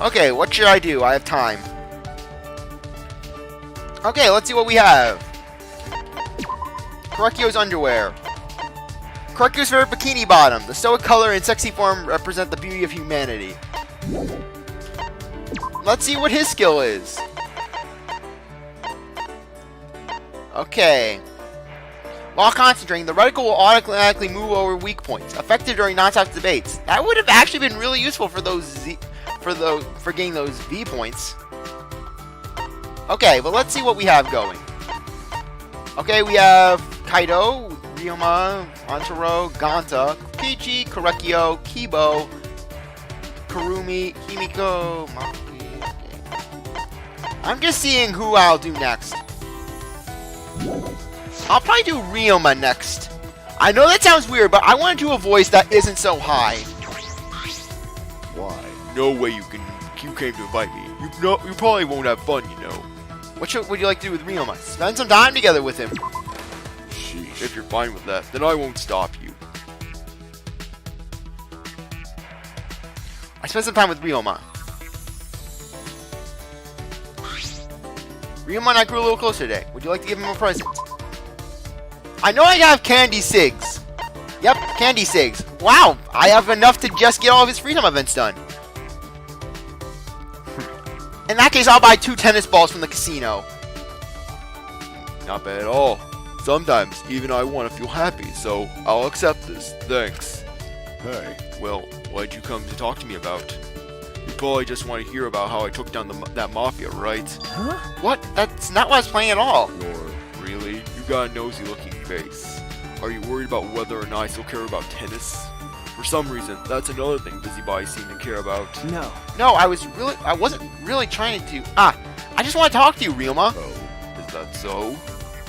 Okay, what should I do? I have time. Okay, let's see what we have. Kurikyo's underwear. Kurikyo's favorite bikini bottom. The stoic color and sexy form represent the beauty of humanity. Let's see what his skill is. Okay. While concentrating, the reticle will automatically move over weak points, effective during non-stop debates. That would have actually been really useful for for getting those V points. Okay, but let's see what we have going. Okay, we have Kaido, Ryoma, Antaro, Ganta, Kichi, Kurikyo, Kibo, Kirumi, Himiko, Maki. Okay. I'm just seeing who I'll do next. I'll probably do Ryoma next. I know that sounds weird, but I want to do a voice that isn't so high. Why? No way you came to invite me. You probably won't have fun, you know. What would you like to do with Ryoma? Spend some time together with him. Sheesh. If you're fine with that, then I won't stop you. I spent some time with Ryoma. Ryoma and I grew a little closer today. Would you like to give him a present? I know I have candy cigs. Yep, candy cigs. Wow, I have enough to just get all of his freedom events done. In that case, I'll buy 2 tennis balls from the casino. Not bad at all. Sometimes, even I want to feel happy, so I'll accept this. Thanks. Hey, Well, what'd you come to talk to me about? You probably just want to hear about how I took down that mafia, right? Huh? What? That's not what I was playing at all. You're really? You got a nosy looking face. Are you worried about whether or not I still care about tennis? For some reason, that's another thing busybodies seem to care about. No. No, I wasn't really trying to. I just want to talk to you, Ryoma. oh, Is that so?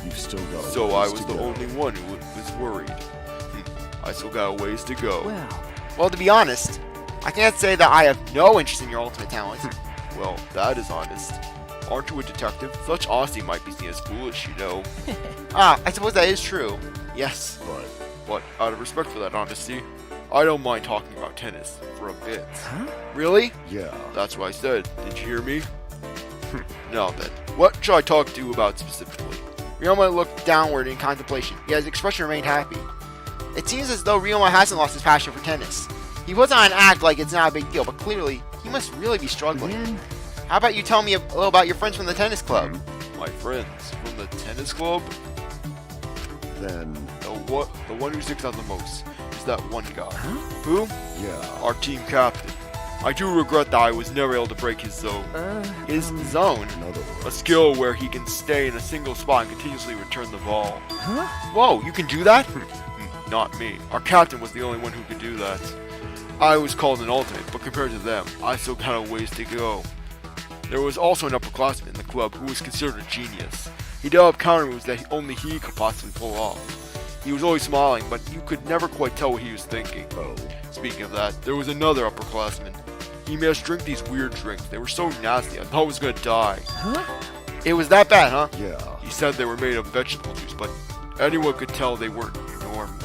you've still got. a So ways I to was the go. only one who was worried. I still got a ways to go. Well, Well, to be honest, I can't say that I have no interest in your ultimate talent. Well, that is honest. Aren't you a detective? Such honesty might be seen as foolish, you know. I suppose that is true. Yes. But out of respect for that honesty, I don't mind talking about tennis for a bit. huh? Really? Yeah. That's what I said. Did you hear me? Now then, what should I talk to you about specifically? Ryoma looked downward in contemplation, yet his expression remained happy. It seems as though Ryoma hasn't lost his passion for tennis. He puts on an act like it's not a big deal, but clearly, he must really be struggling. Then, How about you tell me a little about your friends from the tennis club? My friends from the tennis club? Then, The one who sticks out the most is that one guy. Who? yeah. Our team captain. I do regret that I was never able to break his zone. His zone? In other words, A skill where he can stay in a single spot and continuously return the ball. huh? Whoa, you can do that? Not me. Our captain was the only one who could do that. I was called an alternate, but compared to them, I still got a ways to go. There was also an upperclassman in the club who was considered a genius. He developed counter moves that only he could possibly pull off. He was always smiling, but you could never quite tell what he was thinking. oh, Speaking of that, there was another upperclassman. He made us drink these weird drinks. They were so nasty, I thought I was gonna die. Huh? It was that bad, huh? yeah. He said they were made of vegetable juice, but anyone could tell they weren't normal.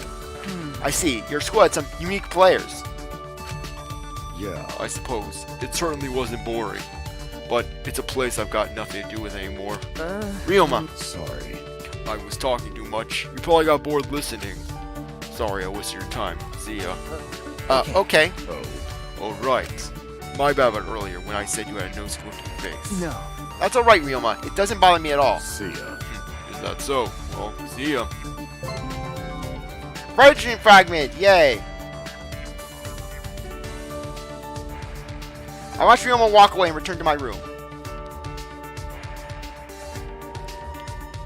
I see. Your school had some unique players. Yeah. I suppose. It certainly wasn't boring. But it's a place I've got nothing to do with anymore. Ryoma. Sorry. I was talking too much. You probably got bored listening. Sorry I wasted your time. See ya. Okay. Oh, Alright. My bad about earlier when I said you had a nosy looking face. No. That's alright, Ryoma. It doesn't bother me at all. see ya. Is that so? Well, see ya. Hydrogen fragment! Yay! I watched Ryoma walk away and return to my room.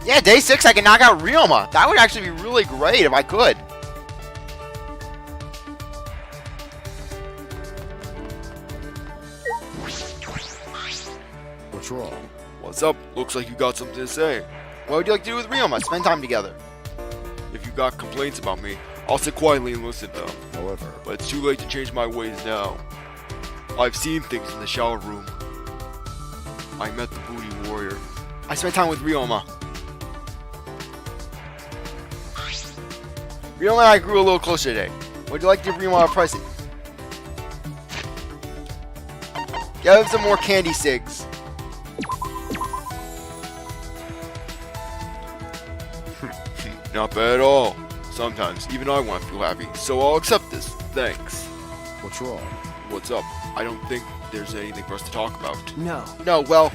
Yeah, day 6 I can knock out Ryoma. That would actually be really great if I could. What's wrong? What's up? Looks like you got something to say. What would you like to do with Ryoma? Spend time together. If you got complaints about me, I'll sit quietly and listen to them. However, But it's too late to change my ways now. I've seen things in the shower room. I met the booty warrior. I spent time with Ryoma. Ryoma and I grew a little closer today. Would you like to give Ryoma a present? Give him some more candy cigs. Not bad at all. Sometimes even I want to feel happy, so I'll accept this. Thanks. what's wrong? What's up? I don't think there's anything for us to talk about. No. No, well,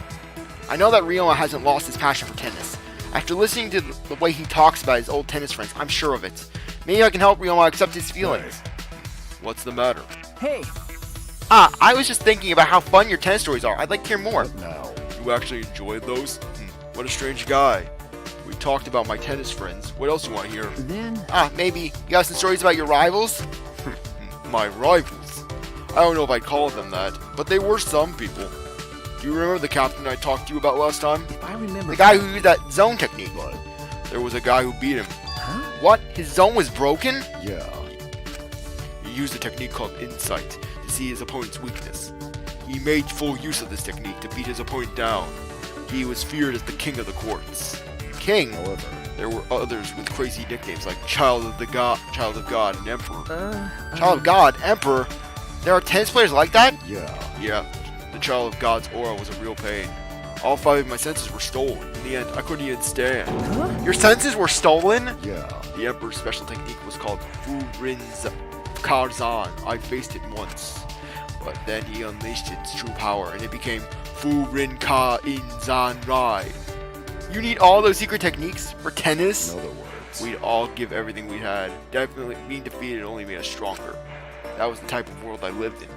I know that Ryoma hasn't lost his passion for tennis. After listening to the way he talks about his old tennis friends, I'm sure of it. Maybe I can help Ryoma accept his feelings. What's the matter? Hey, I was just thinking about how fun your tennis stories are. I'd like to hear more. What now? You actually enjoyed those? What a strange guy. We talked about my tennis friends. What else do you want to hear? then, Maybe you got some stories about your rivals? My rivals? I don't know if I'd call them that, but they were some people. Do you remember the captain I talked to you about last time? if I remember... The guy who used that zone technique. But, There was a guy who beat him. Huh? What? His zone was broken? yeah. He used a technique called insight to see his opponent's weakness. He made full use of this technique to beat his opponent down. He was feared as the king of the courts. King. However, There were others with crazy nicknames like Child of God, and Emperor. Child of God, Emperor? There are tennis players like that? Yeah. Yeah, the Child of God's aura was a real pain. All 5 of my senses were stolen. In the end, I couldn't even stand. Your senses were stolen? Yeah. The Emperor's special technique was called Fu Rin's Karzan. I faced it once, but then he unleashed its true power, and it became Fu Rin Ka In Zan Rai. You need all those secret techniques for tennis? In other words. We'd all give everything we had. Definitely being defeated only made us stronger. That was the type of world I lived in.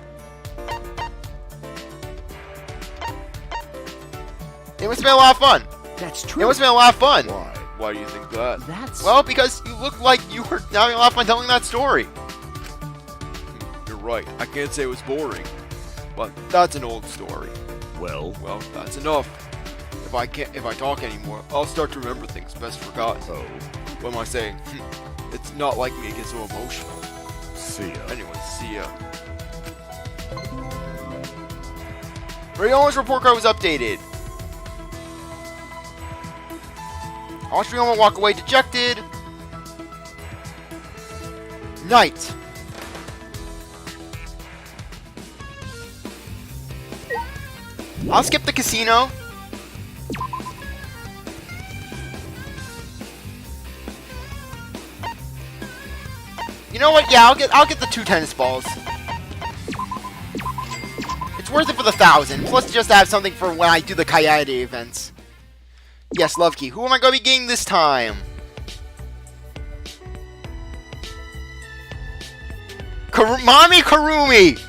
It must have been a lot of fun. That's It true. must have been a lot of fun. Why? Why do you think that? That's... Well, because you looked like you were having a lot of fun telling that story. You're right. I can't say it was boring, but that's an old story. Well. Well, that's enough. If I talk anymore, I'll start to remember things best forgotten. Oh. What am I saying? It's not like me to get so emotional. See ya. Anyway, see ya. Ryoma's report card was updated. Watch Ryoma walk away dejected. Night. I'll skip the casino. You know what? Yeah, I'll get the 2 tennis balls. It's worth it for the 1,000. Plus, just to have something for when I do the Kayade events. Yes, Love Key. Who am I going to be getting this time? Mommy Kirumi!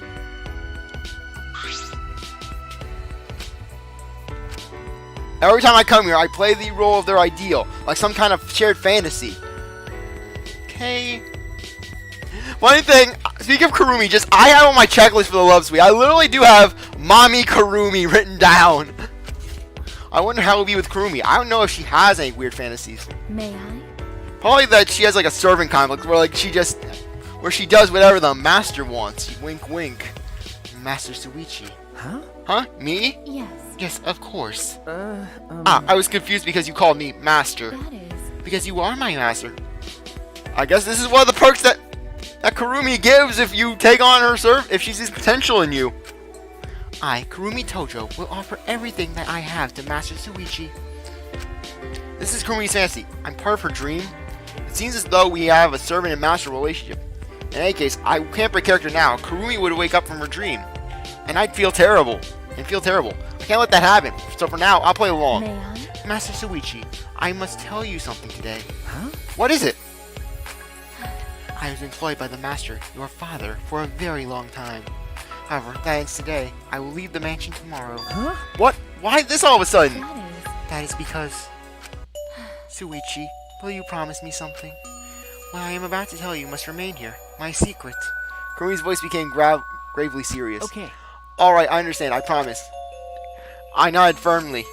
Every time I come here, I play the role of their ideal, like some kind of shared fantasy. Okay. Funny thing, speaking of Kirumi, I have on my checklist for the Love Suite. I literally do have Mommy Kirumi written down. I wonder how it will be with Kirumi. I don't know if she has any weird fantasies. May I? Probably that she has like a servant conflict where where she does whatever the master wants. Wink wink. Master Suichi. Huh? Huh? Me? Yes, Yes, of course. I was confused because you called me master. that is. Because you are my master. I guess this is one of the perks that Kirumi gives if you take on her if she sees potential in you. I, Kirumi Tojo, will offer everything that I have to Master Suichi. This is Kurumi's fantasy. I'm part of her dream. It seems as though we have a servant and master relationship. In any case, I can't break character now. Kirumi would wake up from her dream. And I'd feel terrible. I can't let that happen. So for now, I'll play along. May I? Master Suichi, I must tell you something today. Huh? What is it? I was employed by the master, your father, for a very long time. However, that ends today. I will leave the mansion tomorrow. Huh? What? Why this all of a sudden? That is. That is because... Suichi, will you promise me something? What I am about to tell you must remain here. My secret. Kurumi's voice became gravely serious. Okay. Alright, I understand. I promise. I nodded firmly.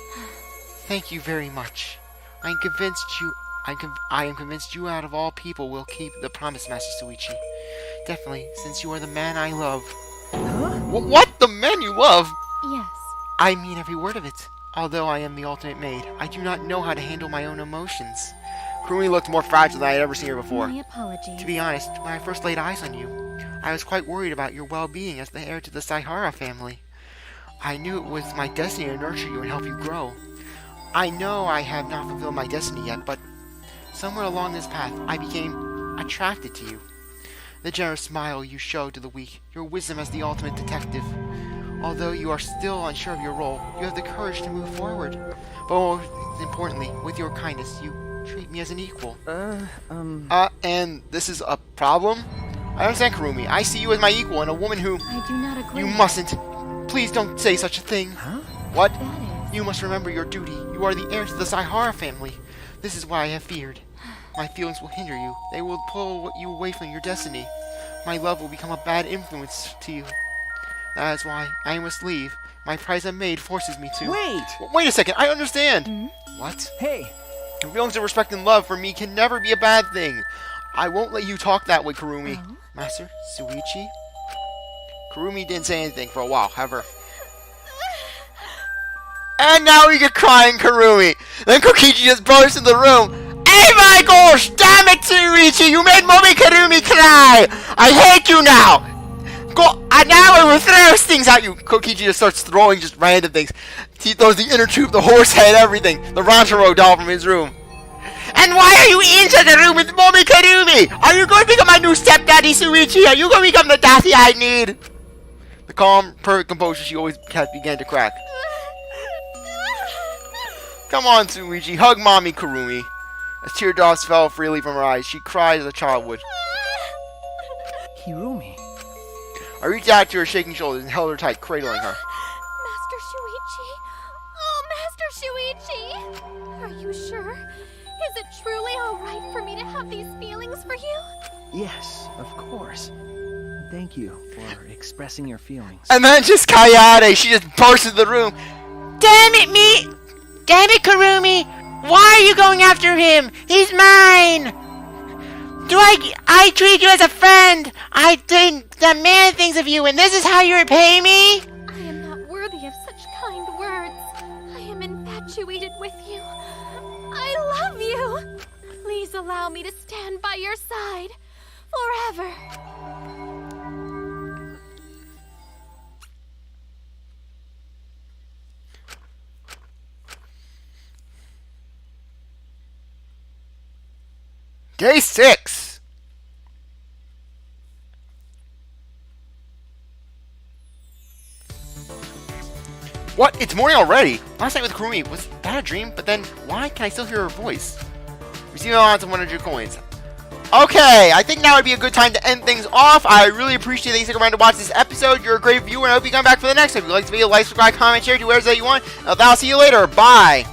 Thank you very much. I am convinced you out of all people will keep the promise, Master Suichi. Definitely, since you are the man I love. Huh? What? The man you love? Yes. I mean every word of it. Although I am the ultimate maid, I do not know how to handle my own emotions. Kurumi looked more fragile than I had ever seen her before. My apologies. To be honest, when I first laid eyes on you, I was quite worried about your well-being as the heir to the Saihara family. I knew it was my destiny to nurture you and help you grow. I know I have not fulfilled my destiny yet, but somewhere along this path, I became attracted to you. The generous smile you show to the weak, your wisdom as the ultimate detective. Although you are still unsure of your role, you have the courage to move forward. But most importantly, with your kindness, you treat me as an equal. And this is a problem? I understand, Kirumi. I see you as my equal and a woman who... I do not agree. You mustn't. Please don't say such a thing. Huh? What? That is. You must remember your duty. You are the heir to the Saihara family. This is what I have feared. My feelings will hinder you. They will pull you away from your destiny. My love will become a bad influence to you. That is why I must leave. My prize and maid forces me to. Wait! Wait a second. I understand. Hmm? What? Hey! Your feelings of respect and love for me can never be a bad thing. I won't let you talk that way, Kirumi. Oh? Master Suichi? Kirumi didn't say anything for a while, however. And now we get crying Kirumi. Then Kokichi just bursts in the room. Oh my gosh! Damn it, Tsuichi! You made Mommy Kirumi cry! I hate you now! Go! Now I will throw things at you! Kokichi just starts throwing just random things. He throws the inner tube, the horse head, everything. The Ranchero doll from his room. And why are you inside the room with Mommy Kirumi? Are you going to become my new stepdaddy, Tsuichi? Are you going to become the daddy I need? The calm, perfect composure she always had began to crack. Come on, Tsuichi, hug Mommy Kirumi. As teardrops fell freely from her eyes, she cried as a child would. Kirumi. I reached out to her shaking shoulders and held her tight, cradling her. Master Shuichi? Oh, Master Shuichi! Are you sure? Is it truly alright for me to have these feelings for you? Yes, of course. Thank you for expressing your feelings. And then just Kayane, she just burst into the room. Damn it, Kirumi! Why are you going after him? He's mine! I treat you as a friend! I demand things of you, and this is how you repay me? I am not worthy of such kind words. I am infatuated with you. I love you! Please allow me to stand by your side forever. Day 6! What? It's morning already? Last night with Kirumi, was that a dream? But then, why can I still hear her voice? Receive amounts of 100 coins. Okay, I think now would be a good time to end things off. I really appreciate that you stick around to watch this episode. You're a great viewer, and I hope you come back for the next one. If you like the video, like, subscribe, comment, share, do whatever that you want. And I'll see you later. Bye!